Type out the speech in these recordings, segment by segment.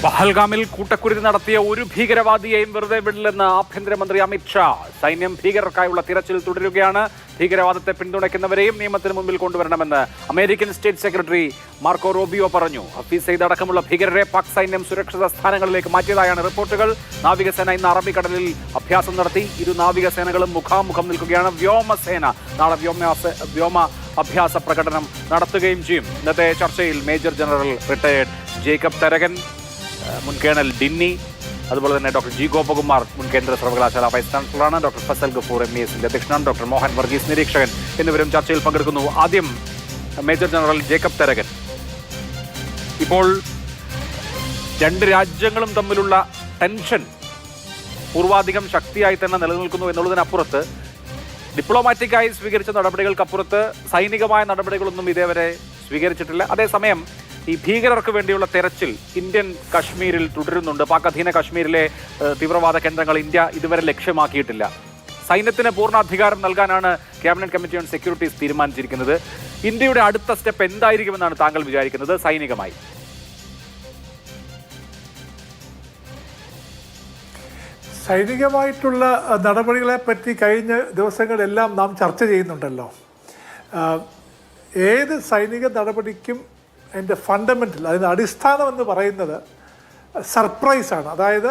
പഹൽഗാമിൽ കൂട്ടക്കുരുതി നടത്തിയ ഒരു ഭീകരവാദിയെയും വെറുതെ വിടില്ലെന്ന് ആഭ്യന്തരമന്ത്രി അമിത് ഷാ. സൈന്യം ഭീകരർക്കായുള്ള തിരച്ചിൽ തുടരുകയാണ്. ഭീകരവാദത്തെ പിന്തുണയ്ക്കുന്നവരെയും നിയമത്തിന് മുമ്പിൽ കൊണ്ടുവരണമെന്ന് American state secretary Marco Rubio പറഞ്ഞു. ഹഫീസ് സയ്യിദ് അടക്കമുള്ള ഭീകരരെ പാക് സൈന്യം സുരക്ഷിത സ്ഥാനങ്ങളിലേക്ക് മാറ്റിയതായാണ് റിപ്പോർട്ടുകൾ. നാവികസേന ഇന്ന് അറബിക്കടലിൽ അഭ്യാസം നടത്തി. ഇരു നാവികസേനകളും മുഖാമുഖം നിൽക്കുകയാണ്. വ്യോമസേന നാളെ വ്യോമ അഭ്യാസ പ്രകടനം നടത്തുകയും ചെയ്യും. ഇന്നത്തെ ചർച്ചയിൽ major general retired Jacob Tharakan, മുൻ കേണൽ ഡിന്നി, അതുപോലെ തന്നെ ഡോക്ടർ ജി ഗോപകുമാർ, മുൻ കേന്ദ്ര സർവകലാശാല വൈസ് ചാൻസലറാണ്, ഡോക്ടർ ഫസൽ ഗഫൂർ MESന്റെ അധ്യക്ഷനാണ്, ഡോക്ടർ മോഹൻ വർഗീസ് നിരീക്ഷകൻ എന്നിവരും ചർച്ചയിൽ പങ്കെടുക്കുന്നു. ആദ്യം മേജർ ജനറൽ ജേക്കബ് തരകൻ, ഇപ്പോൾ രണ്ട് രാജ്യങ്ങളും തമ്മിലുള്ള ടെൻഷൻ പൂർവാധികം ശക്തിയായി തന്നെ നിലനിൽക്കുന്നു എന്നുള്ളതിനപ്പുറത്ത് ഡിപ്ലോമാറ്റിക്കായി സ്വീകരിച്ച നടപടികൾക്കപ്പുറത്ത് സൈനികമായ നടപടികളൊന്നും ഇതേവരെ സ്വീകരിച്ചിട്ടില്ല. അതേസമയം ഈ ഭീകരർക്ക് വേണ്ടിയുള്ള തെരച്ചിൽ ഇന്ത്യൻ കശ്മീരിൽ തുടരുന്നുണ്ട്. പാക് അധീന കശ്മീരിലെ തീവ്രവാദ കേന്ദ്രങ്ങൾ ഇന്ത്യ ഇതുവരെ ലക്ഷ്യമാക്കിയിട്ടില്ല. സൈന്യത്തിന് പൂർണ്ണാധികാരം നൽകാനാണ് ക്യാബിനറ്റ് കമ്മിറ്റി ഓൺ സെക്യൂരിറ്റീസ് തീരുമാനിച്ചിരിക്കുന്നത്. ഇന്ത്യയുടെ അടുത്ത സ്റ്റെപ്പ് എന്തായിരിക്കുമെന്നാണ് താങ്കൾ വിചാരിക്കുന്നത് സൈനികമായി? സൈനികമായിട്ടുള്ള നടപടികളെ പറ്റി കഴിഞ്ഞ ദിവസങ്ങളെല്ലാം നാം ചർച്ച ചെയ്യുന്നുണ്ടല്ലോ. ഏത് സൈനിക നടപടിക്കും അതിൻ്റെ ഫണ്ടമെൻ്റൽ, അതിൻ്റെ അടിസ്ഥാനം എന്ന് പറയുന്നത് സർപ്രൈസാണ്. അതായത്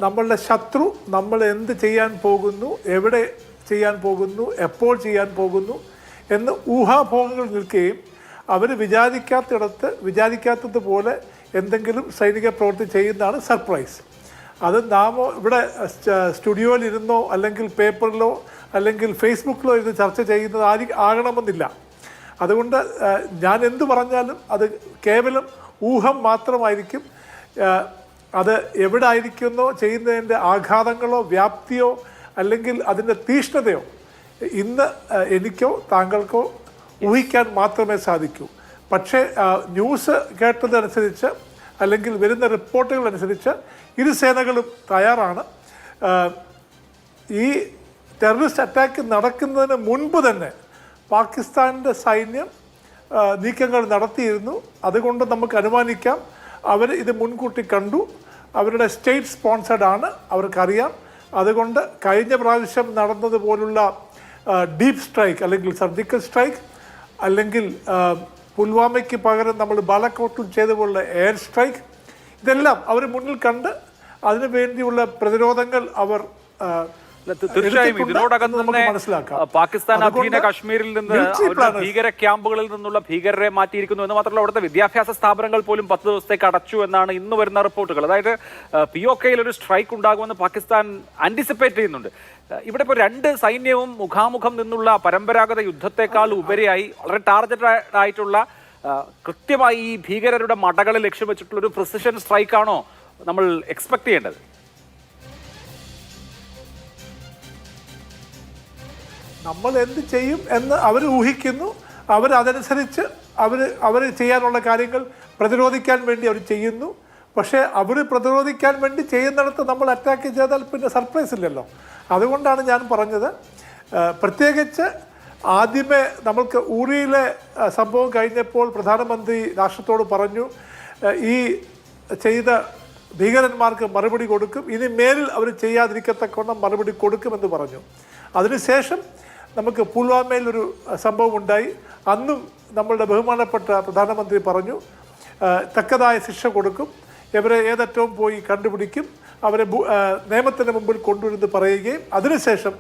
നമ്മളുടെ ശത്രു നമ്മൾ എന്ത് ചെയ്യാൻ പോകുന്നു, എവിടെ ചെയ്യാൻ പോകുന്നു, എപ്പോൾ ചെയ്യാൻ പോകുന്നു എന്ന് ഊഹാഭോഗങ്ങൾ നിൽക്കുകയും അവർ വിചാരിക്കാത്തതുപോലെ എന്തെങ്കിലും സൈനിക പ്രവൃത്തി ചെയ്യുന്നതാണ് സർപ്രൈസ്. അത് നാം ഇവിടെ സ്റ്റുഡിയോയിലിരുന്നോ അല്ലെങ്കിൽ പേപ്പറിലോ അല്ലെങ്കിൽ ഫേസ്ബുക്കിലോ ഇരുന്ന് ചർച്ച ചെയ്യുന്നത് ആകണമെന്നില്ല. അതുകൊണ്ട് ഞാൻ എന്തു പറഞ്ഞാലും അത് കേവലം ഊഹം മാത്രമായിരിക്കും. അത് എവിടെ ആയിരിക്കുന്നോ ചെയ്യുന്നതിൻ്റെ ആഘാതങ്ങളോ വ്യാപ്തിയോ അല്ലെങ്കിൽ അതിൻ്റെ തീഷ്ണതയോ ഇന്ന് എനിക്കോ താങ്കൾക്കോ ഊഹിക്കാൻ മാത്രമേ സാധിക്കൂ. പക്ഷേ ന്യൂസ് കേട്ടതനുസരിച്ച് അല്ലെങ്കിൽ വരുന്ന റിപ്പോർട്ടുകൾ അനുസരിച്ച് ഇരു സേനകളും തയ്യാറാണ്. ഈ ടെററിസ്റ്റ് അറ്റാക്ക് നടക്കുന്നതിന് മുൻപ് തന്നെ പാകിസ്ഥാൻ്റെ സൈന്യം നീക്കങ്ങൾ നടത്തിയിരുന്നു. അതുകൊണ്ട് നമുക്ക് അനുമാനിക്കാം അവർ ഇത് മുൻകൂട്ടി കണ്ടു. അവരുടെ സ്റ്റേറ്റ് സ്പോൺസേഡാണ്, അവർക്കറിയാം. അതുകൊണ്ട് കഴിഞ്ഞ പ്രാവശ്യം നടന്നതുപോലുള്ള ഡീപ്പ് സ്ട്രൈക്ക് അല്ലെങ്കിൽ സർജിക്കൽ സ്ട്രൈക്ക് അല്ലെങ്കിൽ പുൽവാമയ്ക്ക് പകരം നമ്മൾ ബാലക്കോട്ടിൽ ചെയ്തപോലുള്ള എയർ സ്ട്രൈക്ക്, ഇതെല്ലാം അവർ മുന്നിൽ കണ്ട് അതിനു വേണ്ടിയുള്ള പ്രതിരോധങ്ങൾ അവർ തീർച്ചയായും ഇതിനോടകം തന്നെ പാകിസ്ഥാൻ അധീന കശ്മീരിൽ നിന്ന് ഭീകര ക്യാമ്പുകളിൽ നിന്നുള്ള ഭീകരരെ മാറ്റിയിരിക്കുന്നു എന്ന് മാത്രമല്ല അവിടുത്തെ വിദ്യാഭ്യാസ സ്ഥാപനങ്ങൾ പോലും 10 ദിവസത്തേക്ക് അടച്ചു എന്നാണ് ഇന്ന് വരുന്ന റിപ്പോർട്ടുകൾ. അതായത് POKയിൽ ഒരു സ്ട്രൈക്ക് ഉണ്ടാകുമെന്ന് പാകിസ്ഥാൻ ആന്റിസിപ്പേറ്റ് ചെയ്യുന്നുണ്ട്. ഇവിടെ ഇപ്പോൾ രണ്ട് സൈന്യവും മുഖാമുഖം നിന്നുള്ള പരമ്പരാഗത യുദ്ധത്തെക്കാൾ ഉപരിയായി വളരെ ടാർഗറ്റഡ് ആയിട്ടുള്ള കൃത്യമായി ഈ ഭീകരരുടെ മടകളെ ലക്ഷ്യം വെച്ചിട്ടുള്ള ഒരു പ്രിസിഷൻ സ്ട്രൈക്കാണോ നമ്മൾ എക്സ്പെക്ട് ചെയ്യേണ്ടത്? നമ്മൾ എന്ത് ചെയ്യും എന്ന് അവർ ഊഹിക്കുന്നു. അവരതനുസരിച്ച് അവർ ചെയ്യാനുള്ള കാര്യങ്ങൾ പ്രതിരോധിക്കാൻ വേണ്ടി അവർ ചെയ്യുന്നു. പക്ഷേ അവർ പ്രതിരോധിക്കാൻ വേണ്ടി ചെയ്യുന്നിടത്ത് നമ്മൾ അറ്റാക്ക് ചെയ്താൽ പിന്നെ സർപ്രൈസ് ഇല്ലല്ലോ. അതുകൊണ്ടാണ് ഞാൻ പറഞ്ഞത്, പ്രത്യേകിച്ച് ആദ്യമേ നമ്മൾക്ക് ഊറിയിലെ സംഭവം കഴിഞ്ഞപ്പോൾ പ്രധാനമന്ത്രി രാഷ്ട്രത്തോട് പറഞ്ഞു ഈ ചെയ്ത ഭീകരന്മാർക്ക് മറുപടി കൊടുക്കും, ഇനി മേലിൽ അവർ ചെയ്യാതിരിക്കത്തക്കവണ്ണം മറുപടി കൊടുക്കുമെന്ന് പറഞ്ഞു. അതിനുശേഷം നമുക്ക് പുൽവാമയിലൊരു സംഭവം ഉണ്ടായി. അന്നും നമ്മളുടെ ബഹുമാനപ്പെട്ട പ്രധാനമന്ത്രി പറഞ്ഞു തക്കതായ ശിക്ഷ കൊടുക്കും, ഇവരെ ഏതറ്റവും പോയി കണ്ടുപിടിക്കും, അവരെ നിയമത്തിന് മുമ്പിൽ കൊണ്ടുവരുന്നത് പറയുകയും അതിനുശേഷം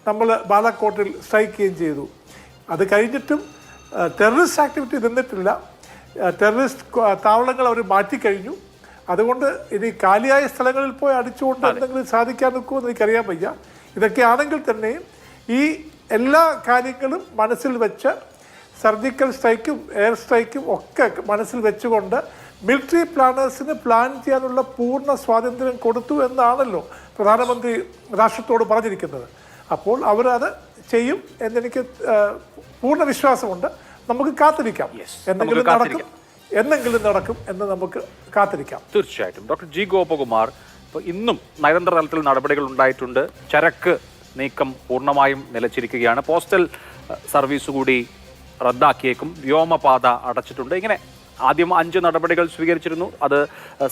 നമ്മൾ ബാലാക്കോട്ടിൽ സ്ട്രൈക്ക് ചെയ്യുകയും ചെയ്തു. അത് കഴിഞ്ഞിട്ടും ടെററിസ്റ്റ് ആക്ടിവിറ്റി നിന്നിട്ടില്ല. ടെററിസ്റ്റ് താവളങ്ങൾ അവർ മാറ്റിക്കഴിഞ്ഞു. അതുകൊണ്ട് ഇനി കാലിയായ സ്ഥലങ്ങളിൽ പോയി അടിച്ചുകൊണ്ട് എന്തെങ്കിലും സാധിക്കാൻ നിൽക്കുമെന്ന് എനിക്കറിയാൻ വയ്യ. ഇതൊക്കെ ആണെങ്കിൽ തന്നെയും ഈ എല്ലാ കാര്യങ്ങളും മനസ്സിൽ വെച്ച് സർജിക്കൽ സ്ട്രൈക്കും എയർ സ്ട്രൈക്കും ഒക്കെ മനസ്സിൽ വെച്ചുകൊണ്ട് മിലിറ്ററി പ്ലാനേഴ്സിന് പ്ലാൻ ചെയ്യാനുള്ള പൂർണ്ണ സ്വാതന്ത്ര്യം കൊടുത്തു എന്നാണല്ലോ പ്രധാനമന്ത്രി രാഷ്ട്രത്തോട് പറഞ്ഞിരിക്കുന്നത്. അപ്പോൾ അവരത് ചെയ്യും എന്നെനിക്ക് പൂർണ്ണ വിശ്വാസമുണ്ട്. നമുക്ക് കാത്തിരിക്കാം, എന്തെങ്കിലും നടക്കും എന്ന് നമുക്ക് കാത്തിരിക്കാം. തീർച്ചയായിട്ടും. ഡോക്ടർ ജി ഗോപകുമാർ, ഇപ്പോൾ ഇന്നും നയതന്ത്ര തലത്തിൽ നടപടികൾ ഉണ്ടായിട്ടുണ്ട്. ചരക്ക് നീക്കം പൂർണ്ണമായും നിലച്ചിരിക്കുകയാണ്. പോസ്റ്റൽ സർവീസ് കൂടി റദ്ദാക്കിയേക്കും. വ്യോമപാത അടച്ചിട്ടുണ്ട്. ഇങ്ങനെ ആദ്യം 5 നടപടികൾ സ്വീകരിച്ചിരുന്നു. അത്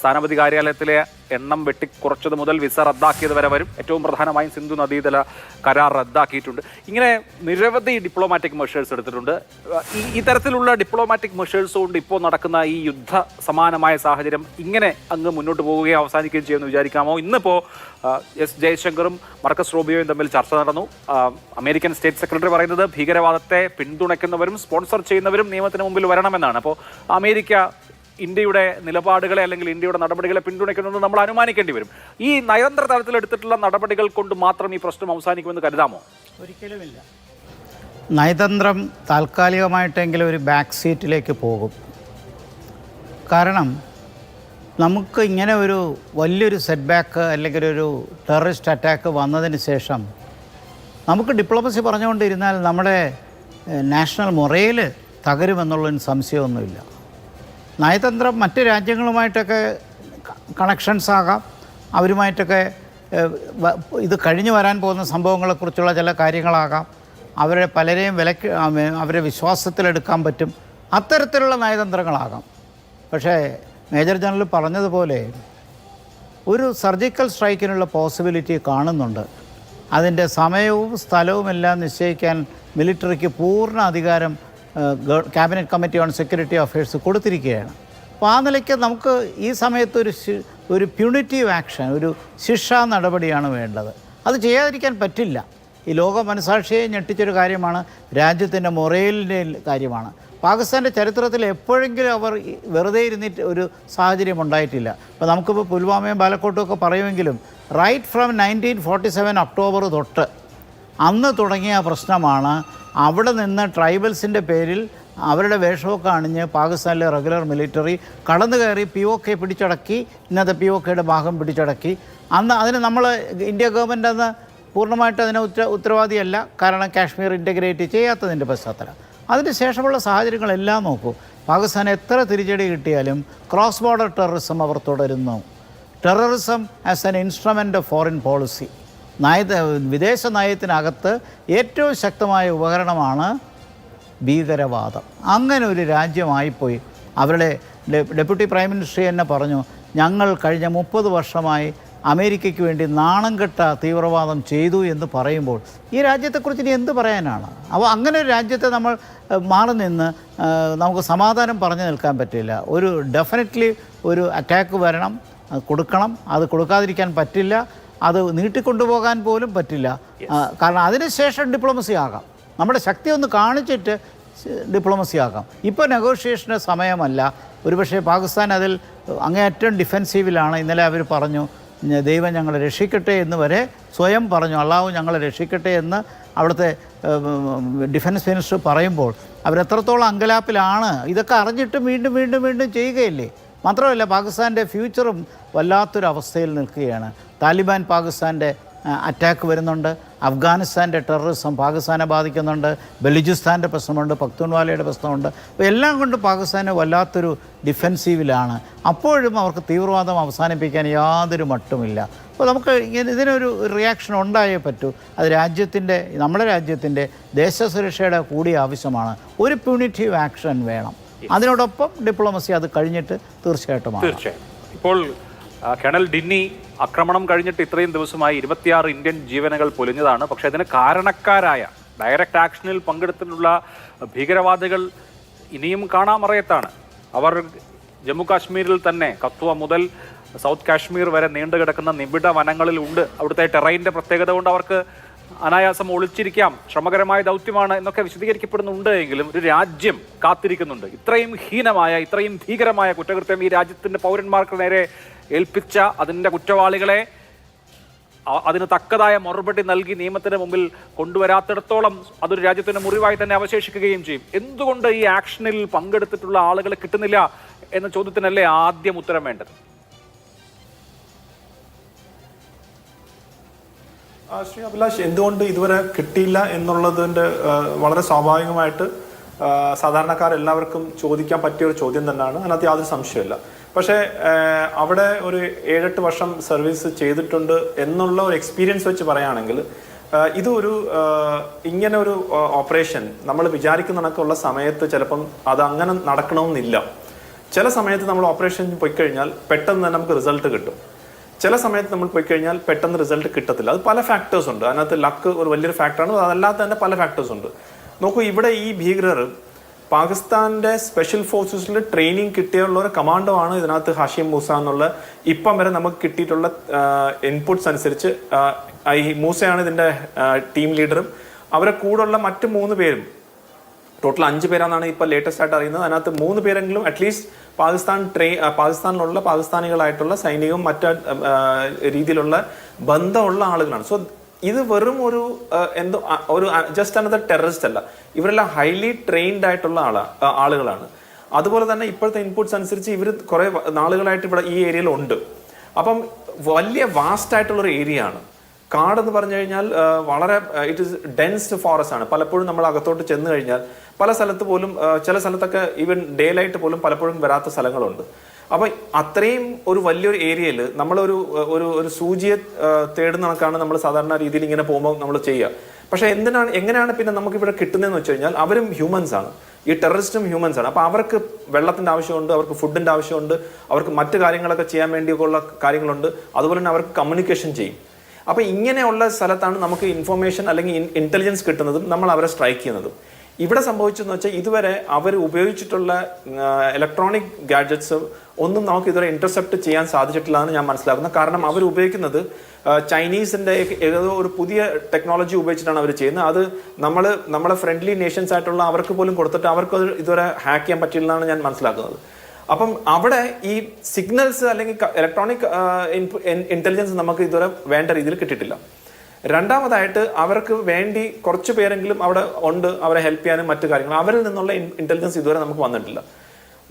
സ്ഥാനപതി കാര്യാലയത്തിലെ എണ്ണം വെട്ടിക്കുറച്ചത് മുതൽ വിസ റദ്ദാക്കിയത് വരെ വരും. ഏറ്റവും പ്രധാനമായും സിന്ധു നദീതല കരാർ റദ്ദാക്കിയിട്ടുണ്ട്. ഇങ്ങനെ നിരവധി ഡിപ്ലോമാറ്റിക് മെഷേഴ്സ് എടുത്തിട്ടുണ്ട്. ഈ തരത്തിലുള്ള ഡിപ്ലോമാറ്റിക് മെഷേഴ്സ് കൊണ്ട് ഇപ്പോൾ നടക്കുന്ന ഈ യുദ്ധ സമാനമായ സാഹചര്യം ഇങ്ങനെ അങ്ങ് മുന്നോട്ട് പോവുകയും അവസാനിക്കുകയും ചെയ്യുമെന്ന് വിചാരിക്കാമോ? ഇന്നിപ്പോൾ എസ് ജയശങ്കറും മർക്കസ് റൂബിയോയും തമ്മിൽ ചർച്ച നടന്നു. അമേരിക്കൻ സ്റ്റേറ്റ് സെക്രട്ടറി പറയുന്നത് ഭീകരവാദത്തെ പിന്തുണയ്ക്കുന്നവരും സ്പോൺസർ ചെയ്യുന്നവരും നിയമത്തിന് മുമ്പിൽ വരണമെന്നാണ്. അപ്പോൾ അമേരിക്ക ഇന്ത്യയുടെ നിലപാടുകളെ അല്ലെങ്കിൽ ഇന്ത്യയുടെ നടപടികളെ പിന്തുണയ്ക്കുന്നത് നമ്മൾ അനുമാനിക്കേണ്ടി വരും. ഈ നയതന്ത്ര തലത്തിൽ എടുത്തിട്ടുള്ള നടപടികൾ കൊണ്ട് മാത്രം ഈ പ്രശ്നം അവസാനിക്കുമെന്ന് കരുതാമോ? ഒരിക്കലുമില്ല. നയതന്ത്രം താൽക്കാലികമായിട്ടെങ്കിലും ഒരു ബാക്ക് സീറ്റിലേക്ക് പോകും. കാരണം നമുക്ക് ഇങ്ങനെ ഒരു വലിയൊരു സെറ്റ് ബാക്ക് അല്ലെങ്കിൽ ഒരു ടെററിസ്റ്റ് അറ്റാക്ക് വന്നതിന് ശേഷം നമുക്ക് ഡിപ്ലോമസി പറഞ്ഞുകൊണ്ടിരുന്നാൽ നമ്മുടെ നാഷണൽ മൊറയിൽ തകരുമെന്നുള്ളതിന് സംശയമൊന്നുമില്ല. നയതന്ത്രം മറ്റ് രാജ്യങ്ങളുമായിട്ടൊക്കെ കണക്ഷൻസ് ആകാം, അവരുമായിട്ടൊക്കെ ഇത് കഴിഞ്ഞു വരാൻ പോകുന്ന സംഭവങ്ങളെക്കുറിച്ചുള്ള ചില കാര്യങ്ങളാകാം, അവരെ പലരെയും അവരെ വിശ്വാസത്തിലെടുക്കാൻ പറ്റും, അത്തരത്തിലുള്ള നയതന്ത്രങ്ങളാകാം. പക്ഷേ മേജർ ജനറൽ പറഞ്ഞതുപോലെ ഒരു സർജിക്കൽ സ്ട്രൈക്കിനുള്ള പോസിബിലിറ്റി കാണുന്നുണ്ട്. അതിൻ്റെ സമയവും സ്ഥലവും എല്ലാം നിശ്ചയിക്കാൻ മിലിറ്ററിക്ക് പൂർണ്ണ അധികാരം cabinet committee on security affairs കൊടുത്തിരിക്കുകയാണ്. അപ്പോൾ ആ നിലയ്ക്ക് നമുക്ക് ഈ സമയത്ത് ഒരു പ്യൂണിറ്റീവ് ആക്ഷൻ, ഒരു ശിക്ഷാ നടപടിയാണ് വേണ്ടത്. അത് ചെയ്യാതിരിക്കാൻ പറ്റില്ല. ഈ ലോക മനസാക്ഷിയെ ഞെട്ടിച്ചൊരു കാര്യമാണ്, രാജ്യത്തിൻ്റെ മൊറേലിൻ്റെ കാര്യമാണ്. പാകിസ്ഥാൻ്റെ ചരിത്രത്തിൽ എപ്പോഴെങ്കിലും അവർ വെറുതെ ഇരുന്നിട്ട് ഒരു സാഹചര്യം ഉണ്ടായിട്ടില്ല. അപ്പോൾ നമുക്കിപ്പോൾ പുൽവാമയും ബാലക്കോട്ടും ഒക്കെ പറയുമെങ്കിലും റൈറ്റ് ഫ്രം 1947 ഒക്ടോബർ തൊട്ട് അന്ന് തുടങ്ങിയ പ്രശ്നമാണ്. അവിടെ നിന്ന് ട്രൈബൽസിൻ്റെ പേരിൽ അവരുടെ വേഷമൊക്കെ അണിഞ്ഞ് പാകിസ്ഥാനിലെ റെഗുലർ മിലിറ്ററി കടന്നു കയറി POK പിടിച്ചടക്കി. ഇന്നത്തെ POKയുടെ ഭാഗം പിടിച്ചടക്കി. അതിന് നമ്മൾ ഇന്ത്യ ഗവൺമെൻറ് അന്ന് പൂർണ്ണമായിട്ട് അതിന് ഉത്തരവാദിയല്ല. കാരണം കാശ്മീർ ഇൻ്റഗ്രേറ്റ് ചെയ്യാത്തതിൻ്റെ പശ്ചാത്തലം. അതിനുശേഷമുള്ള സാഹചര്യങ്ങളെല്ലാം നോക്കൂ. പാകിസ്ഥാൻ എത്ര തിരിച്ചടി കിട്ടിയാലും ക്രോസ് ബോർഡർ ടെററിസം അവർ തുടരുന്നു. Terrorism as an instrument of foreign policy, വിദേശ നയത്തിനകത്ത് ഏറ്റവും ശക്തമായ ഉപകരണമാണ് ഭീകരവാദം. അങ്ങനെ ഒരു രാജ്യമായിപ്പോയി. അവരുടെ ഡെപ്യൂട്ടി പ്രൈം മിനിസ്റ്റർ തന്നെ പറഞ്ഞു, ഞങ്ങൾ കഴിഞ്ഞ 30 വർഷമായി അമേരിക്കയ്ക്ക് വേണ്ടി നാണം കെട്ട തീവ്രവാദം ചെയ്തു എന്ന് പറയുമ്പോൾ ഈ രാജ്യത്തെക്കുറിച്ച് ഇനി എന്ത് പറയാനാണ്? അപ്പോൾ അങ്ങനെ ഒരു രാജ്യത്തെ നമ്മൾ മാറി നിന്ന് നമുക്ക് സമാധാനം പറഞ്ഞു നിൽക്കാൻ പറ്റില്ല. ഒരു ഡെഫിനറ്റ്ലി ഒരു അറ്റാക്ക് വരണം, അത് കൊടുക്കണം. അത് കൊടുക്കാതിരിക്കാൻ പറ്റില്ല. അത് നീട്ടിക്കൊണ്ടുപോകാൻ പോലും പറ്റില്ല. കാരണം അതിനുശേഷം ഡിപ്ലോമസി ആകാം. നമ്മുടെ ശക്തി ഒന്ന് കാണിച്ചിട്ട് ഡിപ്ലോമസി ആകാം. ഇപ്പോൾ നെഗോഷിയേഷൻ്റെ സമയമല്ല. ഒരുപക്ഷെ പാകിസ്ഥാൻ അതിൽ അങ്ങേയറ്റം ഡിഫെൻസീവിലാണ്. ഇന്നലെ അവർ പറഞ്ഞു, ദൈവം ഞങ്ങളെ രക്ഷിക്കട്ടെ എന്ന് വരെ സ്വയം പറഞ്ഞു. അള്ളാഹു ഞങ്ങളെ രക്ഷിക്കട്ടെ എന്ന് അവിടുത്തെ ഡിഫൻസ് മിനിസ്റ്റർ പറയുമ്പോൾ അവരെത്രത്തോളം അങ്കലാപ്പിലാണ്. ഇതൊക്കെ അറിഞ്ഞിട്ടും വീണ്ടും വീണ്ടും വീണ്ടും ചെയ്യുകയില്ലേ? മാത്രമല്ല, പാകിസ്ഥാൻ്റെ ഫ്യൂച്ചറും വല്ലാത്തൊരവസ്ഥയിൽ നിൽക്കുകയാണ്. താലിബാൻ പാകിസ്ഥാൻ്റെ അറ്റാക്ക് വരുന്നുണ്ട്. അഫ്ഗാനിസ്ഥാൻ്റെ ടെററിസം പാകിസ്ഥാനെ ബാധിക്കുന്നുണ്ട്. ബലൂചിസ്ഥാൻ്റെ പ്രശ്നമുണ്ട്. പക്തൂൺവാലയുടെ പ്രശ്നമുണ്ട്. അപ്പോൾ എല്ലാം കൊണ്ട് പാകിസ്ഥാന് വല്ലാത്തൊരു ഡിഫെൻസീവിലാണ്. അപ്പോഴും അവർക്ക് തീവ്രവാദം അവസാനിപ്പിക്കാൻ യാതൊരു മട്ടുമില്ല. അപ്പോൾ നമുക്ക് ഇതിനൊരു റിയാക്ഷൻ ഉണ്ടായേ പറ്റൂ. അത് നമ്മുടെ രാജ്യത്തിൻ്റെ ദേശസുരക്ഷയുടെ കൂടി ആവശ്യമാണ്. ഒരു പ്യൂണിറ്റീവ് ആക്ഷൻ വേണം. അതിനോടൊപ്പം ഡിപ്ലോമസി അത് കഴിഞ്ഞിട്ട് തീർച്ചയായിട്ടും. ഇപ്പോൾ കേണൽ ഡിന്നി ആക്രമണം കഴിഞ്ഞിട്ട് ഇത്രയും ദിവസമായി 26 ഇന്ത്യൻ ജീവനുകൾ പൊലിഞ്ഞതാണ്. പക്ഷേ അതിന് കാരണക്കാരായ ഡയറക്റ്റ് ആക്ഷനിൽ പങ്കെടുത്തിട്ടുള്ള ഭീകരവാദികൾ ഇനിയും കാണാമറയത്താണ്. അവർ ജമ്മു കാശ്മീരിൽ തന്നെ കത്വ മുതൽ സൗത്ത് കാശ്മീർ വരെ നീണ്ടുകിടക്കുന്ന നിബിഡ വനങ്ങളിൽ ഉണ്ട്. അവിടുത്തെ ടെറൈൻ്റെ പ്രത്യേകത കൊണ്ട് അവർക്ക് അനായാസം ഒളിച്ചിരിക്കാം, ശ്രമകരമായ ദൗത്യമാണ് എന്നൊക്കെ വിശദീകരിക്കപ്പെടുന്നുണ്ട്. എങ്കിലും ഒരു രാജ്യം കാത്തിരിക്കുന്നുണ്ട്. ഇത്രയും ഹീനമായ, ഇത്രയും ഭീകരമായ കുറ്റകൃത്യം ഈ രാജ്യത്തിൻ്റെ പൗരന്മാർക്ക് നേരെ ഏൽപ്പിച്ച അതിൻ്റെ കുറ്റവാളികളെ അതിന് തക്കതായ മറുപടി നൽകി നിയമത്തിന് മുമ്പിൽ കൊണ്ടുവരാത്തിടത്തോളം അതൊരു രാജ്യത്തിൻ്റെ മുറിവായി തന്നെ അവശേഷിക്കുകയും ചെയ്യും. എന്തുകൊണ്ട് ഈ ആക്ഷനിൽ പങ്കെടുത്തിട്ടുള്ള ആളുകളെ കിട്ടുന്നില്ല എന്ന ചോദ്യത്തിനല്ലേ ആദ്യം ഉത്തരം വേണ്ടത്? ശ്രീ അഭിലാഷ്, എന്തുകൊണ്ട് ഇതുവരെ കിട്ടിയില്ല എന്നുള്ളതിൻ്റെ വളരെ സ്വാഭാവികമായിട്ട് സാധാരണക്കാരെല്ലാവർക്കും ചോദിക്കാൻ പറ്റിയ ഒരു ചോദ്യം തന്നെയാണ്. അതിനകത്ത് യാതൊരു സംശയമില്ല. പക്ഷേ അവിടെ ഒരു 7-8 വർഷം സർവീസ് ചെയ്തിട്ടുണ്ട് എന്നുള്ള ഒരു എക്സ്പീരിയൻസ് വെച്ച് പറയുകയാണെങ്കിൽ ഇതൊരു ഇങ്ങനെ ഒരു ഓപ്പറേഷൻ നമ്മൾ വിചാരിക്കുന്ന കണക്കുള്ള സമയത്ത് ചിലപ്പം അത് അങ്ങനെ നടക്കണമെന്നില്ല. ചില സമയത്ത് നമ്മൾ ഓപ്പറേഷൻ പോയി കഴിഞ്ഞാൽ പെട്ടെന്ന് തന്നെ നമുക്ക് റിസൾട്ട് കിട്ടും. ചില സമയത്ത് നമ്മൾ പോയി കഴിഞ്ഞാൽ പെട്ടെന്ന് റിസൾട്ട് കിട്ടത്തില്ല. അത് പല ഫാക്ടേഴ്സ് ഉണ്ട്. അതിനകത്ത് ലക്ക് ഒരു വലിയൊരു ഫാക്ടറാണ്. അതല്ലാതെ തന്നെ പല ഫാക്ടേഴ്സ് ഉണ്ട്. നോക്കൂ, ഇവിടെ ഈ ഭീകരർ പാകിസ്ഥാന്റെ സ്പെഷ്യൽ ഫോഴ്സസിൽ ട്രെയിനിങ് കിട്ടിയുള്ള ഒരു കമാൻഡോ ആണ് ഇതിനകത്ത് ഹാഷിം മൂസ എന്നുള്ള ഇപ്പം വരെ നമുക്ക് കിട്ടിയിട്ടുള്ള ഇൻപുട്സ് അനുസരിച്ച്. ഈ മൂസയാണ് ഇതിന്റെ ടീം ലീഡറും. അവരെ കൂടെയുള്ള മറ്റ് 3 പേരും, ടോട്ടൽ 5 പേരാണെന്നാണ് ഇപ്പോൾ ലേറ്റസ്റ്റ് ആയിട്ട് അറിയുന്നത്. അതിനകത്ത് 3 പേരെങ്കിലും അറ്റ്ലീസ്റ്റ് പാകിസ്ഥാനിലുള്ള പാകിസ്ഥാനികളായിട്ടുള്ള സൈനികവും മറ്റു രീതിയിലുള്ള ബന്ധമുള്ള ആളുകളാണ്. സോ ഇത് വെറും ഒരു ജസ്റ്റ് അനദർ ടെററിസ്റ്റ് അല്ല. ഇവരെല്ലാം ഹൈലി ട്രെയിൻഡ് ആയിട്ടുള്ള ആളുകളാണ്. അതുപോലെ തന്നെ ഇപ്പോഴത്തെ ഇൻപുട്സ് അനുസരിച്ച് ഇവർ കുറെ നാളുകളായിട്ട് ഇവിടെ ഈ ഏരിയയിൽ ഉണ്ട്. അപ്പം വലിയ വാസ്റ്റ് ആയിട്ടുള്ളൊരു ഏരിയ ആണ്. കാടെന്ന് പറഞ്ഞു കഴിഞ്ഞാൽ വളരെ ഇറ്റ് ഈസ് ഡെൻസ് ഫോറസ്റ്റ് ആണ്. പലപ്പോഴും നമ്മൾ അകത്തോട്ട് ചെന്ന് കഴിഞ്ഞാൽ പല സ്ഥലത്ത് പോലും, ചില സ്ഥലത്തൊക്കെ ഈവൻ ഡേ ലൈറ്റ് പോലും പലപ്പോഴും വരാത്ത സ്ഥലങ്ങളുണ്ട്. അപ്പൊ അത്രയും ഒരു വലിയൊരു ഏരിയയിൽ നമ്മളൊരു ഒരു സൂചിയെ തേടുന്ന കണക്കാണ് നമ്മൾ സാധാരണ രീതിയിൽ ഇങ്ങനെ പോകുമ്പോൾ നമ്മൾ ചെയ്യുക. പക്ഷെ എങ്ങനെയാണ് പിന്നെ നമുക്ക് ഇവിടെ കിട്ടുന്നതെന്ന് വെച്ച് കഴിഞ്ഞാൽ അവരും ഹ്യൂമൻസ് ആണ്. ഈ ടെററിസ്റ്റും ഹ്യൂമൻസ് ആണ്. അപ്പൊ അവർക്ക് വെള്ളത്തിന്റെ ആവശ്യമുണ്ട്, അവർക്ക് ഫുഡിന്റെ ആവശ്യമുണ്ട്, അവർക്ക് മറ്റു കാര്യങ്ങളൊക്കെ ചെയ്യാൻ വേണ്ടിയൊക്കെയുള്ള കാര്യങ്ങളുണ്ട്. അതുപോലെ തന്നെ അവർക്ക് കമ്മ്യൂണിക്കേഷൻ ചെയ്യും. അപ്പൊ ഇങ്ങനെയുള്ള സ്ഥലത്താണ് നമുക്ക് ഇൻഫർമേഷൻ അല്ലെങ്കിൽ ഇന്റലിജൻസ് കിട്ടുന്നതും നമ്മൾ അവരെ സ്ട്രൈക്ക് ചെയ്യുന്നതും. ഇവിടെ സംഭവിച്ചെന്ന് വെച്ചാൽ ഇതുവരെ അവർ ഉപയോഗിച്ചിട്ടുള്ള ഇലക്ട്രോണിക് ഗാഡ്ജറ്റ്സ് ഒന്നും നമുക്ക് ഇതുവരെ ഇന്റർസെപ്റ്റ് ചെയ്യാൻ സാധിച്ചിട്ടില്ല എന്ന് ഞാൻ മനസ്സിലാക്കുന്നത്. കാരണം അവർ ഉപയോഗിക്കുന്നത് ചൈനീസിന്റെ ഏതോ ഒരു പുതിയ ടെക്നോളജി ഉപയോഗിച്ചിട്ടാണ് അവർ ചെയ്യുന്നത്. അത് നമ്മളെ ഫ്രണ്ട്ലി നേഷൻസ് ആയിട്ടുള്ള അവർക്ക് പോലും കൊടുത്തിട്ട് അവർക്ക് ഇതുവരെ ഹാക്ക് ചെയ്യാൻ പറ്റില്ല എന്നാണ് ഞാൻ മനസ്സിലാക്കുന്നത്. അപ്പം അവിടെ ഈ സിഗ്നൽസ് അല്ലെങ്കിൽ ഇലക്ട്രോണിക് ഇന്റലിജൻസ് നമുക്ക് ഇതുവരെ വേണ്ട രീതിയിൽ കിട്ടിയിട്ടില്ല. രണ്ടാമതായിട്ട് അവർക്ക് വേണ്ടി കുറച്ച് പേരെങ്കിലും അവിടെ ഉണ്ട്, അവരെ ഹെൽപ്പ് ചെയ്യാനും മറ്റു കാര്യങ്ങളും. അവരിൽ നിന്നുള്ള ഇന്റലിജൻസ് ഇതുവരെ നമുക്ക് വന്നിട്ടില്ല.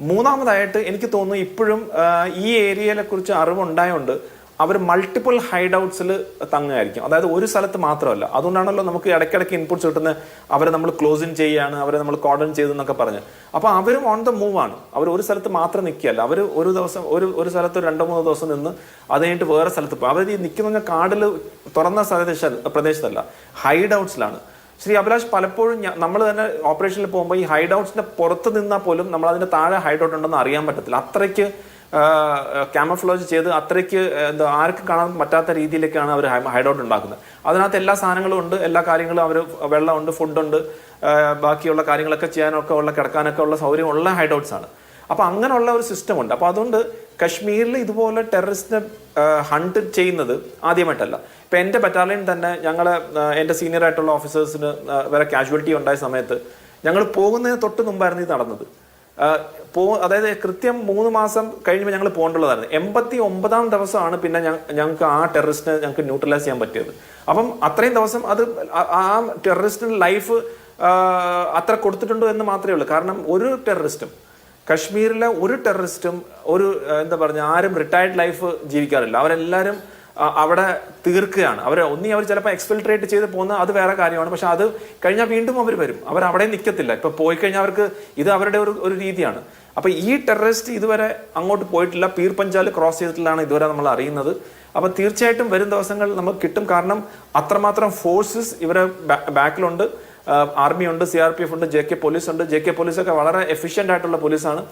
മൂന്നാമതായിട്ട് എനിക്ക് തോന്നുന്നു ഇപ്പോഴും ഈ ഏരിയയെ കുറിച്ച് അറിവുണ്ടായതുകൊണ്ട് അവർ മൾട്ടിപ്പിൾ ഹൈഡ് ഔട്ട്സിൽ തങ്ങുമായിരിക്കും. അതായത് ഒരു സ്ഥലത്ത് മാത്രമല്ല. അതുകൊണ്ടാണല്ലോ നമുക്ക് ഇടയ്ക്കിടയ്ക്ക് ഇൻപുട്സ് കിട്ടുന്നത് അവരെ നമ്മൾ ക്ലോസ് ഇൻ ചെയ്യുകയാണ്, അവരെ നമ്മൾ കോർഡൺ ചെയ്തു എന്നൊക്കെ പറഞ്ഞ്. അപ്പോൾ അവരും ഓൺ ദ മൂവ് ആണ്. അവർ ഒരു സ്ഥലത്ത് മാത്രം നിൽക്കുകയല്ല. അവർ ഒരു ദിവസം ഒരു സ്ഥലത്ത് 2-3 ദിവസം നിന്ന് അത് കഴിഞ്ഞിട്ട് വേറെ സ്ഥലത്ത് പോകും. അവർ ഈ നിൽക്കുന്ന കാടിൽ തുറന്ന പ്രദേശത്തല്ല, ഹൈഡ് ഔട്ട്സിലാണ്. ശ്രീ അഭിലാഷ്, പലപ്പോഴും നമ്മൾ തന്നെ ഓപ്പറേഷനിൽ പോകുമ്പോൾ ഈ ഹൈഡ് ഔട്ട്സിന്റെ പുറത്ത് നിന്നാൽ പോലും നമ്മൾ അതിന്റെ താഴെ ഹൈഡ് ഔട്ട് ഉണ്ടെന്ന് അറിയാൻ പറ്റത്തില്ല. അത്രയ്ക്ക് ക്യാമഫ്ലോജ് ചെയ്ത് അത്രയ്ക്ക് ആർക്കും കാണാൻ പറ്റാത്ത രീതിയിലേക്കാണ് അവർ ഹൈഡ് ഔട്ട് ഉണ്ടാക്കുന്നത്. അതിനകത്ത് എല്ലാ സാധനങ്ങളും ഉണ്ട്, എല്ലാ കാര്യങ്ങളും അവർ വെള്ളമുണ്ട്, ഫുഡുണ്ട്, ബാക്കിയുള്ള കാര്യങ്ങളൊക്കെ ചെയ്യാനൊക്കെ ഉള്ള കിടക്കാനൊക്കെ ഉള്ള സൗകര്യം ഉള്ള ഹൈഡ് ഔട്ട്സ് ആണ്. അപ്പൊ അങ്ങനെയുള്ള ഒരു സിസ്റ്റം ഉണ്ട്. അപ്പൊ അതുകൊണ്ട് കശ്മീരിൽ ഇതുപോലെ ടെററിസ്റ്റിനെ ഹണ്ട് ചെയ്യുന്നത് ആദ്യമായിട്ടല്ല. ഇപ്പൊ എന്റെ ബറ്റാലിയൻ തന്നെ എന്റെ സീനിയർ ആയിട്ടുള്ള ഓഫീസേഴ്സിന് വരെ കാഷ്വാലിറ്റി ഉണ്ടായ സമയത്ത് ഞങ്ങൾ പോകുന്നതിന് തൊട്ട് മുമ്പായിരുന്നു ഇത് നടന്നത്. അതായത് കൃത്യം 3 മാസം കഴിയുമ്പോൾ ഞങ്ങൾ പോകേണ്ടുള്ളതായിരുന്നു. 89ാം ദിവസമാണ് പിന്നെ ഞങ്ങൾക്ക് ആ ടെററിസ്റ്റിനെ ഞങ്ങൾക്ക് ന്യൂട്രലൈസ് ചെയ്യാൻ പറ്റിയത്. അപ്പം അത്രയും ദിവസം അത് ആ ടെററിസ്റ്റിന്റെ ലൈഫ് അത്ര കൊടുത്തിട്ടുണ്ടോ എന്ന് മാത്രമേ ഉള്ളൂ. കാരണം ഒരു ടെററിസ്റ്റും കശ്മീരിലെ ഒരു ടെററിസ്റ്റും ആരും റിട്ടയർഡ് ലൈഫ് ജീവിക്കാറില്ല. അവരെല്ലാവരും അവിടെ തീർക്കുകയാണ്. അവർ ചിലപ്പോൾ എക്സ്ഫിൽട്രേറ്റ് ചെയ്ത് പോകുന്ന അത് വേറെ കാര്യമാണ്. പക്ഷെ അത് കഴിഞ്ഞാൽ വീണ്ടും അവർ വരും. അവർ അവിടെ നിൽക്കത്തില്ല. ഇപ്പൊ പോയി കഴിഞ്ഞാൽ അവർക്ക് ഇത് അവരുടെ ഒരു രീതിയാണ്. അപ്പൊ ഈ ടെററിസ്റ്റ് ഇതുവരെ അങ്ങോട്ട് പോയിട്ടില്ല. പീർ പഞ്ചാൽ ക്രോസ് ചെയ്തിട്ടില്ലാണ് ഇതുവരെ നമ്മൾ അറിയുന്നത്. അപ്പൊ തീർച്ചയായിട്ടും വരും ദിവസങ്ങൾ നമുക്ക് കിട്ടും. കാരണം അത്രമാത്രം ഫോഴ്സസ് ഇവരെ ബാക്കിലുണ്ട്. ആർമി ഉണ്ട്, CRPF ഉണ്ട്, JK പോലീസ് ഉണ്ട്. JK പോലീസൊക്കെ വളരെ എഫിഷ്യന്റ് ആയിട്ടുള്ള പോലീസാണ്.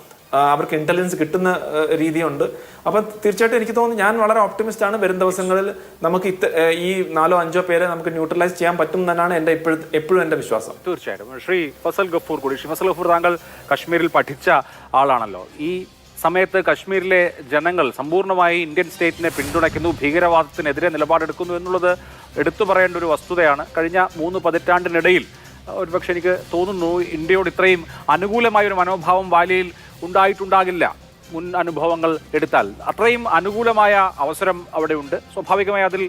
അവർക്ക് ഇന്റലിജൻസ് കിട്ടുന്ന രീതിയുണ്ട്. അപ്പൊ തീർച്ചയായിട്ടും എനിക്ക് തോന്നുന്നു, ഞാൻ വളരെ ഓപ്റ്റിമിസ്റ്റ് ആണ്. വരും ദിവസങ്ങളിൽ നമുക്ക് ഈ 4-5 പേരെ നമുക്ക് ന്യൂട്രലൈസ് ചെയ്യാൻ പറ്റും എന്നാണ് എപ്പോഴും എന്റെ വിശ്വാസം. തീർച്ചയായിട്ടും. ശ്രീ ഫസൽ ഗഫൂർ കൂടി. ശ്രീ ഫസൽ ഗഫൂർ, താങ്കൾ കശ്മീരിൽ പഠിച്ച ആളാണല്ലോ. ഈ സമയത്ത് കശ്മീരിലെ ജനങ്ങൾ സമ്പൂർണ്ണമായി ഇന്ത്യൻ സ്റ്റേറ്റിനെ പിന്തുണയ്ക്കുന്നു, ഭീകരവാദത്തിനെതിരെ നിലപാടെടുക്കുന്നു എന്നുള്ളത് എടുത്തു പറയേണ്ട ഒരു വസ്തുതയാണ്. കഴിഞ്ഞ 3 പതിറ്റാണ്ടിനിടയിൽ ഒരുപക്ഷെ എനിക്ക് തോന്നുന്നു ഇന്ത്യയോട് ഇത്രയും അനുകൂലമായ ഒരു മനോഭാവം വാലിയിൽ ഉണ്ടായിട്ടുണ്ടാകില്ല. മുൻ അനുഭവങ്ങൾ എടുത്താൽ അത്രയും അനുകൂലമായ അവസരം അവിടെയുണ്ട്. സ്വാഭാവികമായി അതിൽ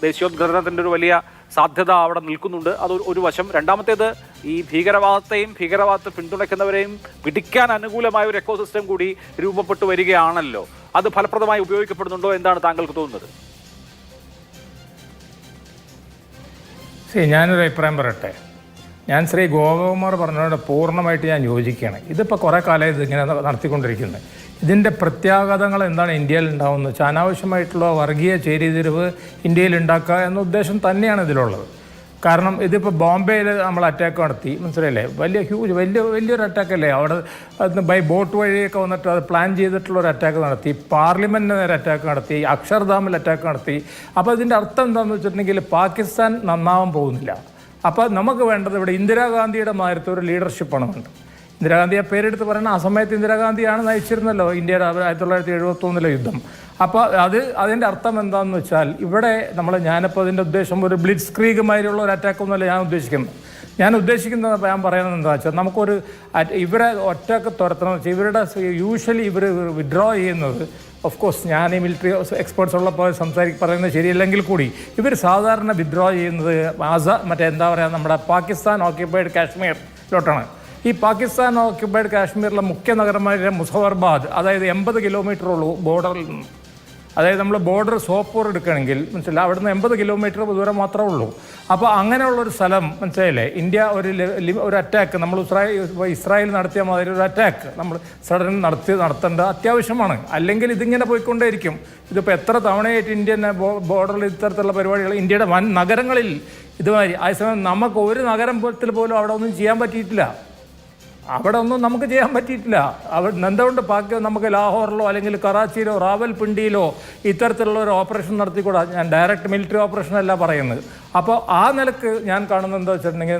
ദേശീയോദ്ഗ്രഥനത്തിൻ്റെ ഒരു വലിയ സാധ്യത അവിടെ നിൽക്കുന്നുണ്ട്. അത് ഒരു വശം. രണ്ടാമത്തേത്, ഈ ഭീകരവാദത്തെ പിന്തുണയ്ക്കുന്നവരെയും പിടിക്കാൻ അനുകൂലമായ ഒരു എക്കോസിസ്റ്റം കൂടി രൂപപ്പെട്ടു വരികയാണല്ലോ. അത് ഫലപ്രദമായി ഉപയോഗിക്കപ്പെടുന്നുണ്ടോ? എന്താണ് താങ്കൾക്ക് തോന്നുന്നത്? ഞാനൊരു അഭിപ്രായം പറയട്ടെ. ഞാൻ ശ്രീ ഗോപകുമാർ പറഞ്ഞതോടെ പൂർണ്ണമായിട്ട് ഞാൻ യോജിക്കുകയാണ്. ഇതിപ്പോൾ കുറേ കാലം ഇതിങ്ങനെ നടത്തിക്കൊണ്ടിരിക്കുന്നത്. ഇതിൻ്റെ പ്രത്യാഘാതങ്ങൾ എന്താണ് ഇന്ത്യയിൽ ഉണ്ടാകുന്നത് വെച്ചാൽ, അനാവശ്യമായിട്ടുള്ള വർഗീയ ചേരിതിരിവ് ഇന്ത്യയിൽ ഉണ്ടാക്കുക എന്ന ഉദ്ദേശം തന്നെയാണ് ഇതിലുള്ളത്. കാരണം ഇതിപ്പോൾ ബോംബെയിൽ നമ്മൾ അറ്റാക്ക് നടത്തി, മനസ്സിലായില്ലേ? വലിയൊരു അറ്റാക്കല്ലേ അവിടെ. ബൈ ബോട്ട് വഴിയൊക്കെ വന്നിട്ട് അത് പ്ലാൻ ചെയ്തിട്ടുള്ളൊരു അറ്റാക്ക് നടത്തി. പാർലമെൻറ്റിന് നേരെ അറ്റാക്ക് നടത്തി, അക്ഷർധാമിൽ അറ്റാക്ക് നടത്തി. അപ്പോൾ ഇതിൻ്റെ അർത്ഥം എന്താണെന്ന് വെച്ചിട്ടുണ്ടെങ്കിൽ പാകിസ്ഥാൻ നന്നാവാൻ പോകുന്നില്ല. അപ്പോൾ നമുക്ക് വേണ്ടത് ഇവിടെ ഇന്ദിരാഗാന്ധിയുടെ മാതിരത്തെ ഒരു ലീഡർഷിപ്പാണ് വേണ്ടത്. ഇന്ദിരാഗാന്ധിയെ പേരെടുത്ത് പറയുന്നത് ആ സമയത്ത് ഇന്ദിരാഗാന്ധിയാണ് നയിച്ചിരുന്നല്ലോ ഇന്ത്യയുടെ 1971 യുദ്ധം. അപ്പോൾ അതിൻ്റെ അർത്ഥം എന്താണെന്ന് വെച്ചാൽ ഇവിടെ ഞാനിപ്പോൾ അതിൻ്റെ ഉദ്ദേശം ഒരു ബ്ലിറ്റ്സ് ക്രീഗുമാതിരിയുള്ള ഒരു അറ്റാക്കൊന്നുമല്ല ഞാൻ ഉദ്ദേശിക്കുന്നത്. ഞാൻ പറയുന്നത് എന്താണെന്ന് വെച്ചാൽ നമുക്കൊരു ഇവരെ ഒറ്റക്ക് തുരത്തണം വെച്ചാൽ ഇവരുടെ യൂഷ്വലി ഇവർ വിഡ്രോ ചെയ്യുന്നത്, ഓഫ് കോഴ്സ് ഞാൻ ഈ മിലിറ്ററി എക്സ്പേർട്സ് ഉള്ളപ്പോൾ പറയുന്നത് ശരിയല്ലെങ്കിൽ കൂടി ഇവർ സാധാരണ വിഡ്രോ ചെയ്യുന്നത് നമ്മുടെ പാകിസ്ഥാൻ ഓക്യുപ്പൈഡ് കാശ്മീരിലോട്ടാണ്. ഈ പാകിസ്ഥാൻ ഓക്യുപ്പൈഡ് കാശ്മീരിലെ മുഖ്യ നഗരമായ മുസഫർബാദ്, അതായത് 80 കിലോമീറ്റർ ഉള്ളൂ ബോർഡറിൽ നിന്ന്. അതായത് നമ്മൾ ബോർഡർ സോപ്പോർ എടുക്കുകയാണെങ്കിൽ മനസ്സിലായി അവിടുന്ന് 80 കിലോമീറ്റർ ദൂരം മാത്രമേ ഉള്ളൂ. അപ്പോൾ അങ്ങനെയുള്ളൊരു സ്ഥലം മനസ്സിലായില്ലേ, ഇന്ത്യ ഒരു അറ്റാക്ക് നമ്മൾ ഇസ്രായേൽ നടത്തിയ മാതിരി ഒരു അറ്റാക്ക് നമ്മൾ സഡൻ നടത്തേണ്ടത് അത്യാവശ്യമാണ്. അല്ലെങ്കിൽ ഇതിങ്ങനെ പോയിക്കൊണ്ടേയിരിക്കും. ഇതിപ്പോൾ എത്ര തവണയായിട്ട് ഇന്ത്യൻ ബോർഡറിൽ ഇത്തരത്തിലുള്ള പരിപാടികൾ ഇന്ത്യയുടെ വൻ നഗരങ്ങളിൽ ഇതുമാതിരി. അതേസമയം നമുക്ക് ഒരു നഗരത്തിൽ പോലും അവിടെ ഒന്നും ചെയ്യാൻ പറ്റിയിട്ടില്ല. നമുക്ക് ചെയ്യാൻ പറ്റിയിട്ടില്ല. എന്തുകൊണ്ട് നമുക്ക് ലാഹോറിലോ അല്ലെങ്കിൽ കറാച്ചിയിലോ റാവൽപിണ്ടിയിലോ ഇത്തരത്തിലുള്ള ഒരു ഓപ്പറേഷൻ നടത്തിക്കൂടാ? ഞാൻ ഡയറക്റ്റ് മിലിറ്ററി ഓപ്പറേഷൻ അല്ല പറയുന്നത്. അപ്പോൾ ആ നിലക്ക് ഞാൻ കാണുന്നത് എന്താ വെച്ചിട്ടുണ്ടെങ്കിൽ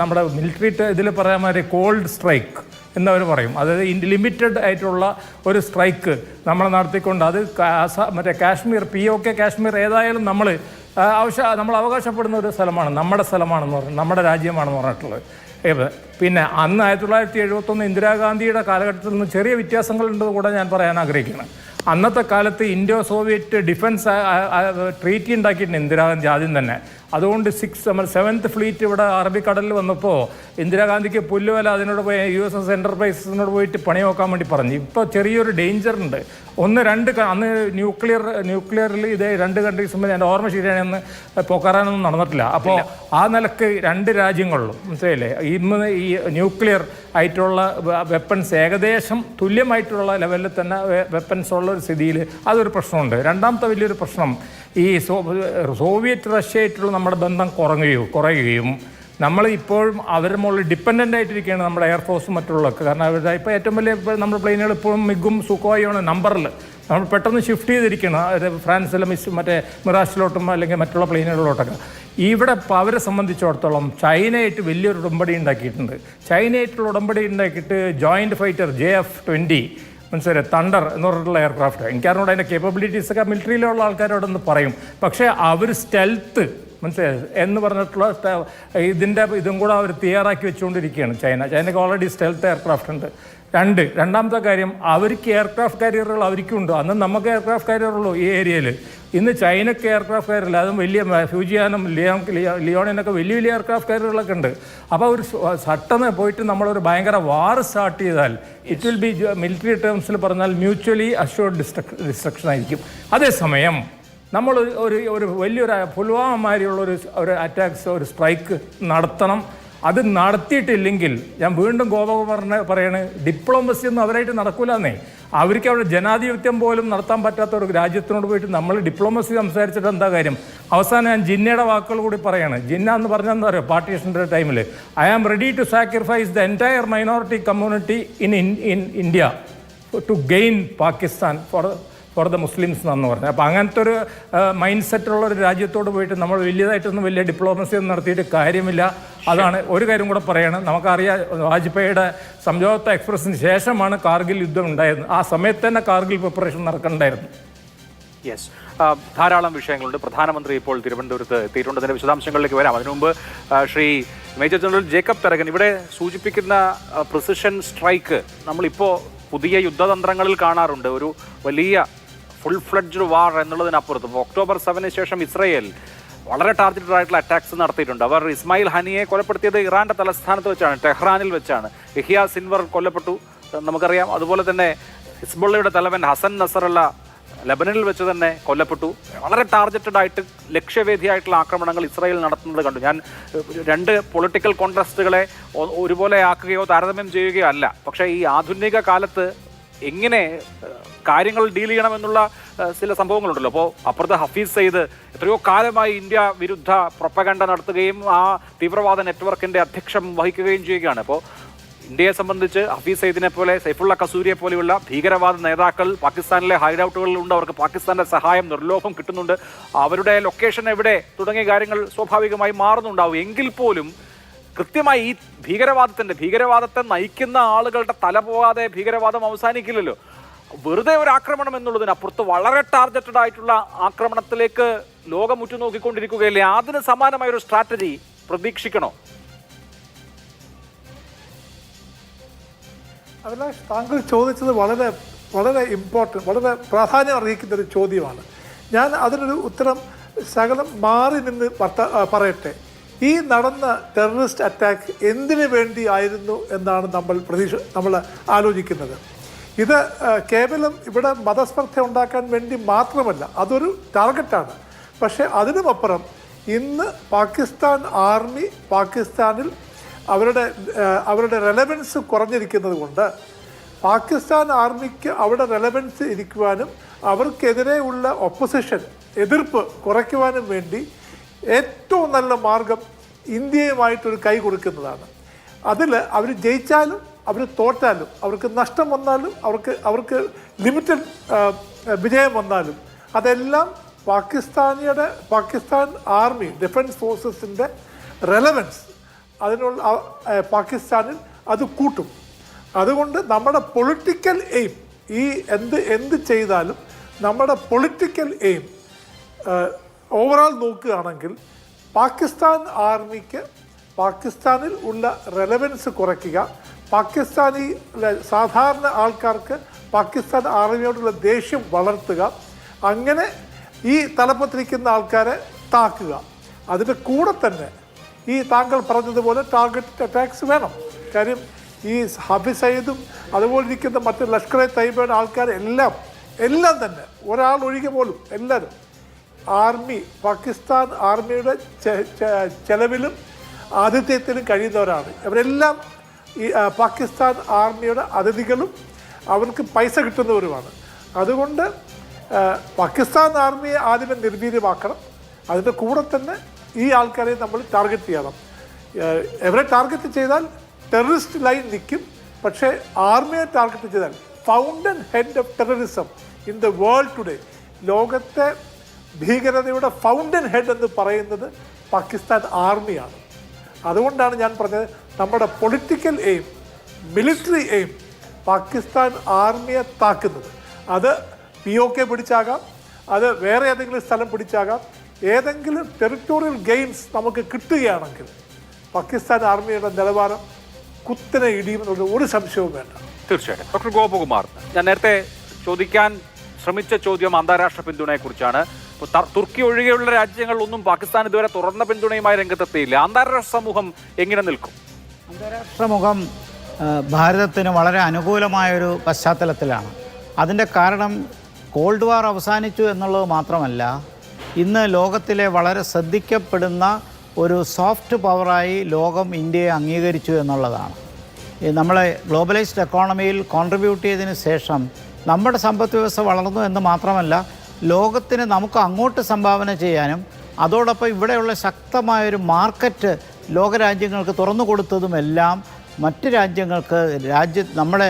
നമ്മുടെ മിലിറ്ററി ഇതിൽ പറയാൻ മാതിരി കോൾഡ് സ്ട്രൈക്ക് എന്നവർ പറയും. അതായത് ലിമിറ്റഡ് ആയിട്ടുള്ള ഒരു സ്ട്രൈക്ക് നമ്മൾ നടത്തിക്കൊണ്ട് അത് കാശ്മീർ POK കാശ്മീർ ഏതായാലും നമ്മൾ അവകാശപ്പെടുന്ന ഒരു സ്ഥലമാണ്, നമ്മുടെ സ്ഥലമാണെന്ന് പറഞ്ഞു, നമ്മുടെ രാജ്യമാണെന്ന് പറഞ്ഞിട്ടുള്ളത്. പിന്നെ അന്ന് 1971 ഇന്ദിരാഗാന്ധിയുടെ കാലഘട്ടത്തിൽ നിന്ന് ചെറിയ വ്യത്യാസങ്ങളുണ്ടെന്ന് കൂടെ ഞാൻ പറയാൻ ആഗ്രഹിക്കുകയാണ്. അന്നത്തെ കാലത്ത് ഇൻഡോ സോവിയറ്റ് ഡിഫൻസ് ട്രീറ്റി ഉണ്ടാക്കിയിട്ടുണ്ട് ഇന്ദിരാഗാന്ധി ആദ്യം തന്നെ. അതുകൊണ്ട് 7th ഫ്ലീറ്റ് ഇവിടെ അറബിക്കടലിൽ വന്നപ്പോൾ ഇന്ദിരാഗാന്ധിക്ക് പുല്ലുവില അതിനോട് പോയി USS എൻ്റർപ്രൈസസിനോട് പോയിട്ട് പണി നോക്കാൻ വേണ്ടി പറഞ്ഞു. ഇപ്പോൾ ചെറിയൊരു ഡേഞ്ചറുണ്ട്. അന്ന് ന്യൂക്ലിയറിൽ ഇതേ 2 കൺട്രീസ് മുമ്പ് എൻ്റെ ഓർമ്മ ശരിയാണെന്ന് പോക്കാറാനൊന്നും നടന്നിട്ടില്ല. അപ്പോൾ ആ നിലക്ക് 2 രാജ്യങ്ങളിലും മനസ്സിലായില്ലേ ഇന്ന് ഈ ന്യൂക്ലിയർ ആയിട്ടുള്ള വെപ്പൺസ് ഏകദേശം തുല്യമായിട്ടുള്ള ലെവലിൽ തന്നെ വെപ്പൺസ് ഉള്ള ഒരു സ്ഥിതിയിൽ അതൊരു പ്രശ്നമുണ്ട്. രണ്ടാമത്തെ വലിയൊരു പ്രശ്നം ഈ സോവിയറ്റ് റഷ്യ നമ്മുടെ ബന്ധം കുറയുകയും നമ്മൾ ഇപ്പോഴും അവരുടെ മുകളിൽ ഡിപ്പെൻഡൻ്റ് ആയിട്ടിരിക്കുകയാണ് നമ്മുടെ എയർഫോഴ്സും മറ്റുള്ളതൊക്കെ. കാരണം അവരുടെ ഇപ്പോൾ ഏറ്റവും വലിയ നമ്മുടെ പ്ലെയിനുകൾ ഇപ്പോഴും മിഗും സുഖോയാണ് നമ്പറിൽ നമ്മൾ പെട്ടെന്ന് ഷിഫ്റ്റ് ചെയ്തിരിക്കണം ഫ്രാൻസിലെ മിറാഷിലോട്ടും അല്ലെങ്കിൽ മറ്റുള്ള പ്ലെയിനുകളിലോട്ടൊക്കെ. ഇവിടെ ഇപ്പോൾ അവരെ സംബന്ധിച്ചിടത്തോളം ചൈനയായിട്ട് വലിയൊരു ഉടമ്പടി ഉണ്ടാക്കിയിട്ടുണ്ട്. ചൈനയായിട്ടുള്ള ഉടമ്പടി ഉണ്ടാക്കിയിട്ട് ജോയിൻറ്റ് ഫൈറ്റർ JF-20 മനസ്സിലായി തണ്ടർ എന്ന് പറഞ്ഞിട്ടുള്ള എയർക്രാഫ്റ്റ്. എനിക്കറിഞ്ഞോട് അതിൻ്റെ കേപ്പബിലിറ്റീസൊക്കെ മിലിറ്ററിയിലുള്ള ആൾക്കാരോടൊന്ന് പറയും. പക്ഷേ അവർ സ്റ്റെൽത്ത് മനസ്സിലായി എന്ന് പറഞ്ഞിട്ടുള്ള ഇതും കൂടെ അവർ തയ്യാറാക്കി വെച്ചുകൊണ്ടിരിക്കുകയാണ് ചൈനയ്ക്ക് ഓൾറെഡി സ്റ്റെൽത്ത് എയർക്രാഫ്റ്റ് ഉണ്ട്. രണ്ടാമത്തെ കാര്യം അവർക്ക് എയർക്രാഫ്റ്റ് കാരിയറുകൾ അവർക്കുണ്ട്. അന്ന് നമുക്ക് എയർക്രാഫ്റ്റ് കാരിയറുള്ളൂ ഈ ഏരിയയിൽ. ഇന്ന് ചൈനയ്ക്ക് എയർക്രാഫ്റ്റ് കാരിയറില്ല. അതും വലിയ ഫ്യൂജിയാനും ലിയോണിനൊക്കെ വലിയ എയർക്രാഫ്റ്റ് കാരിയറുകളൊക്കെ ഉണ്ട്. അപ്പോൾ ഒരു സട്ടന്ന് പോയിട്ട് നമ്മളൊരു ഭയങ്കര വാർ സ്റ്റാർട്ട് ചെയ്താൽ ഇറ്റ് വിൽ ബി മിലിറ്ററി ടേംസിൽ പറഞ്ഞാൽ മ്യൂച്വലി അഷ്യൂർഡ് ഡിസ്ട്രക്ഷൻ ആയിരിക്കും. അതേസമയം നമ്മൾ ഒരു വലിയൊരു പുൽവാമമാരിയുള്ള ഒരു അറ്റാക്സ് ഒരു സ്ട്രൈക്ക് നടത്തണം. അത് നടത്തിയിട്ടില്ലെങ്കിൽ ഞാൻ വീണ്ടും ഗോപകുമാറിനെ പറയണേ, ഡിപ്ലോമസി ഒന്നും അവരായിട്ട് നടക്കൂലെന്നേ. അവർക്ക് അവിടെ ജനാധിപത്യം പോലും നടത്താൻ പറ്റാത്ത ഒരു രാജ്യത്തിനോട് പോയിട്ട് നമ്മൾ ഡിപ്ലോമസി സംസാരിച്ചിട്ട് എന്താ കാര്യം? അവസാനം ഞാൻ ജിന്നയുടെ വാക്കുകൾ കൂടി പറയാണ്. ജിന്ന എന്ന് പറഞ്ഞാൽ എന്താ പറയുക, പാർട്ടീഷൻ്റെ ടൈമിൽ I am ready to sacrifice the entire minority community in India to gain Pakistan for the Muslims എന്ന് പറഞ്ഞു. അപ്പോൾ അങ്ങനത്തെ ഒരു മൈൻഡ് സെറ്റുള്ള ഒരു രാജ്യത്തോട് പോയിട്ട് നമ്മൾ വലിയ ഡിപ്ലോമസി ഒന്നും നടത്തിയിട്ട് കാര്യമില്ല. അതാണ് ഒരു കാര്യം കൂടെ പറയണം. നമുക്കറിയാം വാജ്പേയിയുടെ സംജോത്ത എക്സ്പ്രസിന് ശേഷമാണ് കാർഗിൽ യുദ്ധം ഉണ്ടായത്. ആ സമയത്ത് തന്നെ കാർഗിൽ പ്രിപ്പറേഷൻ നടക്കണ്ടായിരുന്നു. യെസ്, ധാരാളം വിഷയങ്ങളുണ്ട്. പ്രധാനമന്ത്രി ഇപ്പോൾ തിരുവനന്തപുരത്ത് എത്തിയിട്ടുണ്ട്. അതിൻ്റെ വിശദാംശങ്ങളിലേക്ക് വരാം. അതിനു മുമ്പ് Shri major general Jacob Tharakan ഇവിടെ സൂചിപ്പിക്കുന്ന പ്രിസിഷൻ സ്ട്രൈക്ക് നമ്മളിപ്പോൾ പുതിയ യുദ്ധതന്ത്രങ്ങളിൽ കാണാറുണ്ട്. ഒരു വലിയ ഫുൾ ഫ്ലഡ്ജ്ഡ് വാർ എന്നുള്ളതിനപ്പുറത്ത് ഒക്ടോബർ 7 ശേഷം ഇസ്രയേൽ വളരെ ടാർഗറ്റഡ് ആയിട്ടുള്ള അറ്റാക്സ് നടത്തിയിട്ടുണ്ട്. അവർ ഇസ്മായിൽ ഹനിയെ കൊലപ്പെടുത്തിയത് ഇറാന്റെ തലസ്ഥാനത്ത് വെച്ചാണ്, ടെഹ്റാനിൽ വെച്ചാണ്. യഹിയ സിൻവർ കൊല്ലപ്പെട്ടു, നമുക്കറിയാം. അതുപോലെ തന്നെ ഹിസ്ബുള്ളയുടെ തലവൻ ഹസൻ നസറല്ല ലെബനനിൽ വെച്ച് തന്നെ കൊല്ലപ്പെട്ടു. വളരെ ടാർഗറ്റഡ് ആയിട്ട് ലക്ഷ്യവേദിയായിട്ടുള്ള ആക്രമണങ്ങൾ ഇസ്രായേൽ നടത്തുന്നത് കണ്ടു. ഞാൻ 2 പൊളിറ്റിക്കൽ കോൺട്രാസ്റ്റുകളെ ഒരുപോലെ ആക്കുകയോ താരതമ്യം ചെയ്യുകയോ അല്ല. പക്ഷേ ഈ ആധുനിക കാലത്ത് എങ്ങനെ കാര്യങ്ങൾ ഡീൽ ചെയ്യണമെന്നുള്ള ചില സംഭവങ്ങളുണ്ടല്ലോ. അപ്പോൾ അപ്പുറത്ത് ഹഫീസ് സയ്യിദ് എത്രയോ കാലമായി ഇന്ത്യ വിരുദ്ധ പ്രൊപ്പഗണ്ട നടത്തുകയും ആ തീവ്രവാദ നെറ്റ്വർക്കിൻ്റെ അധ്യക്ഷം വഹിക്കുകയും ചെയ്യുകയാണ്. അപ്പോൾ ഇന്ത്യയെ സംബന്ധിച്ച് ഹഫീസ് സയ്യിദിനെ പോലെ സൈഫുള്ള കസൂരിയെ പോലെയുള്ള ഭീകരവാദ നേതാക്കൾ പാകിസ്ഥാനിലെ ഹൈഡൌട്ടുകളിലുണ്ട്. അവർക്ക് പാകിസ്ഥാന്റെ സഹായം നിർലോഭം കിട്ടുന്നുണ്ട്. അവരുടെ ലൊക്കേഷൻ എവിടെ തുടങ്ങിയ കാര്യങ്ങൾ സ്വാഭാവികമായി മാറുന്നുണ്ടാവും. എങ്കിൽ പോലും കൃത്യമായി ഈ ഭീകരവാദത്തെ നയിക്കുന്ന ആളുകളുടെ തല പോകാതെ ഭീകരവാദം അവസാനിക്കില്ലല്ലോ. വെറുതെ ഒരു ആക്രമണം എന്നുള്ളതിനപ്പുറത്ത് വളരെ ടാർഗറ്റഡ് ആയിട്ടുള്ള ആക്രമണത്തിലേക്ക് ലോകം ഉറ്റുനോക്കിക്കൊണ്ടിരിക്കുകയല്ലേ. അതിന് സമാനമായ ഒരു സ്ട്രാറ്റജി പ്രതീക്ഷിക്കണോ? അഭിലാഷ്, താങ്കൾ ചോദിച്ചത് വളരെ വളരെ ഇമ്പോർട്ടൻ്റ്, വളരെ പ്രാധാന്യം അർഹിക്കുന്ന ഒരു ചോദ്യമാണ്. ഞാൻ അതിനൊരു ഉത്തരം ശകലം മാറി നിന്ന് പറയട്ടെ. ഈ നടന്ന ടെററിസ്റ്റ് അറ്റാക്ക് എന്തിനു വേണ്ടി ആയിരുന്നു എന്നാണ് നമ്മൾ ആലോചിക്കുന്നത്. ഇത് കേവലം ഇവിടെ മതസ്പർദ്ധ ഉണ്ടാക്കാൻ വേണ്ടി മാത്രമല്ല, അതൊരു ടാർഗറ്റാണ്. പക്ഷേ അതിനുമപ്പുറം ഇന്ന് പാകിസ്ഥാൻ ആർമി പാകിസ്ഥാനിൽ അവരുടെ റെലവൻസ് കുറഞ്ഞിരിക്കുന്നത് കൊണ്ട് പാകിസ്ഥാൻ ആർമിക്ക് അവിടെ റെലവൻസ് ഇരിക്കുവാനും അവർക്കെതിരെയുള്ള ഒപ്പോസിഷൻ എതിർപ്പ് കുറയ്ക്കുവാനും വേണ്ടി ഏറ്റവും നല്ല മാർഗം ഇന്ത്യയുമായിട്ടൊരു കൈ കൊടുക്കുന്നതാണ്. അതിൽ അവർ ജയിച്ചാലും അവർ തോറ്റാലും അവർക്ക് നഷ്ടം വന്നാലും അവർക്ക് ലിമിറ്റഡ് വിജയം വന്നാലും അതെല്ലാം പാകിസ്ഥാൻ ആർമി ഡിഫൻസ് ഫോഴ്സസിൻ്റെ റെലവൻസ് അതിനുള്ള പാകിസ്ഥാനിൽ അത് കൂട്ടും. അതുകൊണ്ട് നമ്മുടെ പൊളിറ്റിക്കൽ എയിം ഈ എന്ത് ചെയ്താലും നമ്മുടെ പൊളിറ്റിക്കൽ എയിം ഓവറോൾ നോക്കുകയാണെങ്കിൽ പാകിസ്ഥാൻ ആർമിക്ക് പാകിസ്ഥാനിൽ ഉള്ള റെലവൻസ് കുറയ്ക്കുക, പാകിസ്ഥാനി സാധാരണ ആൾക്കാർക്ക് പാകിസ്ഥാൻ ആർമിയോടുള്ള ദേഷ്യം വളർത്തുക, അങ്ങനെ ഈ തലപ്പത്തിരിക്കുന്ന ആൾക്കാരെ താക്കുക. അതിൻ്റെ കൂടെ തന്നെ ഈ താങ്കൾ പറഞ്ഞതുപോലെ ടാർഗറ്റ് അറ്റാക്സ് വേണം. കാര്യം ഈ ഹഫീസ് സയ്യിദും അതുപോലെ ഇരിക്കുന്ന മറ്റ് ലഷ്കർ-എ തയ്യബയുടെ ആൾക്കാർ എല്ലാം തന്നെ ഒരാൾ ഒഴികെ പോലും എല്ലാവരും പാകിസ്ഥാൻ ആർമിയുടെ ചെലവിലും ആതിഥ്യത്തിലും കഴിയുന്നവരാണ്. അവരെല്ലാം ഈ പാകിസ്ഥാൻ ആർമിയുടെ അതിഥികളും അവർക്ക് പൈസ കിട്ടുന്നവരുമാണ്. അതുകൊണ്ട് പാകിസ്ഥാൻ ആർമിയെ ആദ്യമേ നിർവീര്യമാക്കണം. അതിൻ്റെ കൂടെ തന്നെ ഈ ആൾക്കാരെ നമ്മൾ ടാർഗറ്റ് ചെയ്യണം. എവരെ ടാർഗറ്റ് ചെയ്താൽ ടെററിസ്റ്റ് ലൈൻ നിൽക്കും. പക്ഷേ ആർമിയെ ടാർഗറ്റ് ചെയ്താൽ fountain head of terrorism in the world today, ലോകത്തെ ഭീകരതയുടെ ഫൗണ്ടൻ ഹെഡ് എന്ന് പറയുന്നത് പാകിസ്ഥാൻ ആർമിയാണ്. അതുകൊണ്ടാണ് ഞാൻ പറഞ്ഞത് നമ്മുടെ political aim, military aim Pakistan ആർമിയെ താക്കുന്നത്. അത് POK പിടിച്ചാകാം, അത് വേറെ ഏതെങ്കിലും സ്ഥലം പിടിച്ചാകാം. ഏതെങ്കിലും ടെറിട്ടോറിയൽ ഗെയിൻസ് നമുക്ക് കിട്ടുകയാണെങ്കിൽ പാകിസ്ഥാൻ ആർമിയുടെ നിലവാരം കുത്തനെ ഇടിയുമെന്നുള്ള ഒരു സംശയവും വേണ്ട. തീർച്ചയായിട്ടും. ഡോക്ടർ ഗോപകുമാർ, ഞാൻ നേരത്തെ ചോദിക്കാൻ ശ്രമിച്ച ചോദ്യം അന്താരാഷ്ട്ര പിന്തുണയെക്കുറിച്ചാണ്. ഇപ്പോൾ തുർക്കി ഒഴികെയുള്ള രാജ്യങ്ങളിലൊന്നും പാകിസ്ഥാൻ ഇതുവരെ തുറന്ന പിന്തുണയുമായി രംഗത്തെത്തിയില്ല. അന്താരാഷ്ട്ര സമൂഹം എങ്ങനെ നിൽക്കും? അന്താരാഷ്ട്ര മുഖം ഭാരതത്തിന് വളരെ അനുകൂലമായൊരു പശ്ചാത്തലത്തിലാണ്. അതിൻ്റെ കാരണം കോൾഡ് വാർ അവസാനിച്ചു എന്നുള്ളത് മാത്രമല്ല, ഇന്ന് ലോകത്തിലെ വളരെ ശ്രദ്ധിക്കപ്പെടുന്ന ഒരു സോഫ്റ്റ് പവറായി ലോകം ഇന്ത്യയെ അംഗീകരിച്ചു എന്നുള്ളതാണ്. നമ്മളെ ഗ്ലോബലൈസ്ഡ് എക്കോണമിയിൽ കോൺട്രിബ്യൂട്ട് ചെയ്തതിന് ശേഷം നമ്മുടെ സമ്പദ് വ്യവസ്ഥ വളർന്നു എന്ന് മാത്രമല്ല, ലോകത്തിന് നമുക്ക് അങ്ങോട്ട് സംഭാവന ചെയ്യാനും അതോടൊപ്പം ഇവിടെയുള്ള ശക്തമായൊരു മാർക്കറ്റ് ലോകരാജ്യങ്ങൾക്ക് തുറന്നു കൊടുത്തതുമെല്ലാം മറ്റ് രാജ്യങ്ങൾക്ക് നമ്മുടെ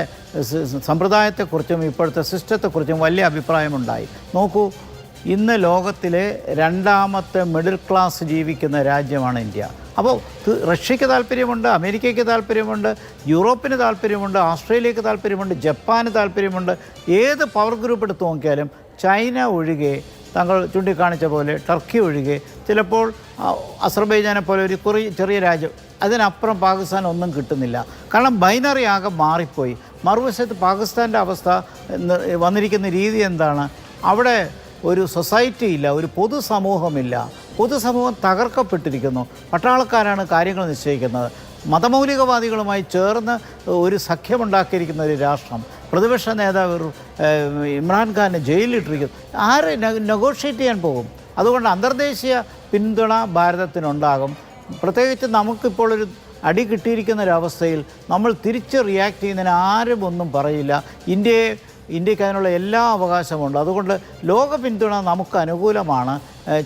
സമ്പ്രദായത്തെക്കുറിച്ചും ഇപ്പോഴത്തെ സിസ്റ്റത്തെക്കുറിച്ചും വലിയ അഭിപ്രായമുണ്ടായി. നോക്കൂ, ഇന്ന് ലോകത്തിലെ രണ്ടാമത്തെ മിഡിൽ ക്ലാസ് ജീവിക്കുന്ന രാജ്യമാണ് ഇന്ത്യ. അപ്പോൾ റഷ്യക്ക് താല്പര്യമുണ്ട്, അമേരിക്കയ്ക്ക് താല്പര്യമുണ്ട്, യൂറോപ്പിന് താല്പര്യമുണ്ട്, ഓസ്ട്രേലിയക്ക് താല്പര്യമുണ്ട്, ജപ്പാന് താല്പര്യമുണ്ട്. ഏത് പവർ ഗ്രൂപ്പ് എടുത്ത് നോക്കിയാലും ചൈന ഒഴികെ, താങ്കൾ ചൂണ്ടിക്കാണിച്ച പോലെ ടർക്കി ഒഴികെ, ചിലപ്പോൾ അസർബൈജാനെ പോലെ ഒരു ചെറിയ രാജ്യം, അതിനപ്പുറം പാകിസ്ഥാൻ ഒന്നും കിട്ടുന്നില്ല. കാരണം ബൈനറി ആകെ മാറിപ്പോയി. മറുവശത്ത് പാകിസ്ഥാൻ്റെ അവസ്ഥ വന്നിരിക്കുന്ന രീതി എന്താണ്? അവിടെ ഒരു സൊസൈറ്റി ഇല്ല, ഒരു പൊതുസമൂഹമില്ല. പൊതുസമൂഹം തകർക്കപ്പെട്ടിരിക്കുന്നു. പട്ടാളക്കാരാണ് കാര്യങ്ങൾ നിശ്ചയിക്കുന്നത്. മതമൗലികവാദികളുമായി ചേർന്ന് ഒരു സഖ്യമുണ്ടാക്കിയിരിക്കുന്ന ഒരു രാഷ്ട്രം. പ്രതിപക്ഷ നേതാവ് ഇമ്രാൻഖാനെ ജയിലിലിട്ടിരിക്കുന്നു. ആരെ നെഗോഷിയേറ്റ് ചെയ്യാൻ പോകും? അതുകൊണ്ട് അന്തർദേശീയ പിന്തുണ ഭാരതത്തിനുണ്ടാകും. പ്രത്യേകിച്ച് നമുക്കിപ്പോൾ ഒരു അടി കിട്ടിയിരിക്കുന്ന ഒരവസ്ഥയിൽ നമ്മൾ തിരിച്ച് റിയാക്ട് ചെയ്യുന്നതിന് ആരും ഒന്നും പറയില്ല. ഇന്ത്യയെ ഇന്ത്യക്ക് അതിനുള്ള എല്ലാ അവകാശമുണ്ട്. അതുകൊണ്ട് ലോക പിന്തുണ നമുക്ക് അനുകൂലമാണ്.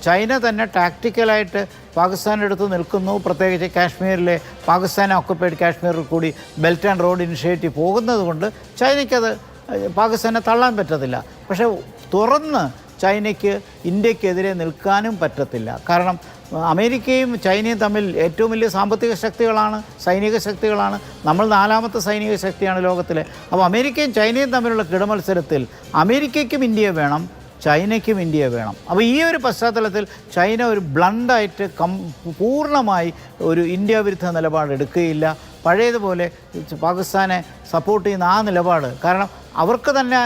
ചൈന തന്നെ ടാക്റ്റിക്കലായിട്ട് പാകിസ്ഥാൻ്റെ അടുത്ത് നിൽക്കുന്നു. പ്രത്യേകിച്ച് കാശ്മീരിലെ പാകിസ്ഥാൻ ഓക്കുപ്പൈഡ് കാശ്മീരിൽ കൂടി ബെൽറ്റ് ആൻഡ് റോഡ് ഇനിഷ്യേറ്റീവ് പോകുന്നത് കൊണ്ട് ചൈനയ്ക്കത് പാകിസ്ഥാനെ തള്ളാൻ പറ്റത്തില്ല. പക്ഷേ തുറന്ന് ചൈനയ്ക്ക് ഇന്ത്യക്കെതിരെ നിൽക്കാനും പറ്റത്തില്ല. കാരണം അമേരിക്കയും ചൈനയും തമ്മിൽ ഏറ്റവും വലിയ സാമ്പത്തിക ശക്തികളാണ്, സൈനിക ശക്തികളാണ്. നമ്മൾ 4ാമത്തെ സൈനിക ശക്തിയാണ് ലോകത്തിലെ. അപ്പോൾ അമേരിക്കയും ചൈനയും തമ്മിലുള്ള കിടമത്സരത്തിൽ അമേരിക്കയ്ക്കും ഇന്ത്യയെ വേണം, ചൈനയ്ക്കും ഇന്ത്യയെ വേണം. അപ്പോൾ ഈ ഒരു പശ്ചാത്തലത്തിൽ ചൈന ഒരു ബ്ലണ്ടായിട്ട് പൂർണ്ണമായി ഒരു ഇന്ത്യ വിരുദ്ധ നിലപാട് എടുക്കുകയില്ല. പഴയതുപോലെ പാകിസ്ഥാനെ സപ്പോർട്ട് ചെയ്യുന്ന ആ നിലപാട്, കാരണം അവർക്ക് തന്നെ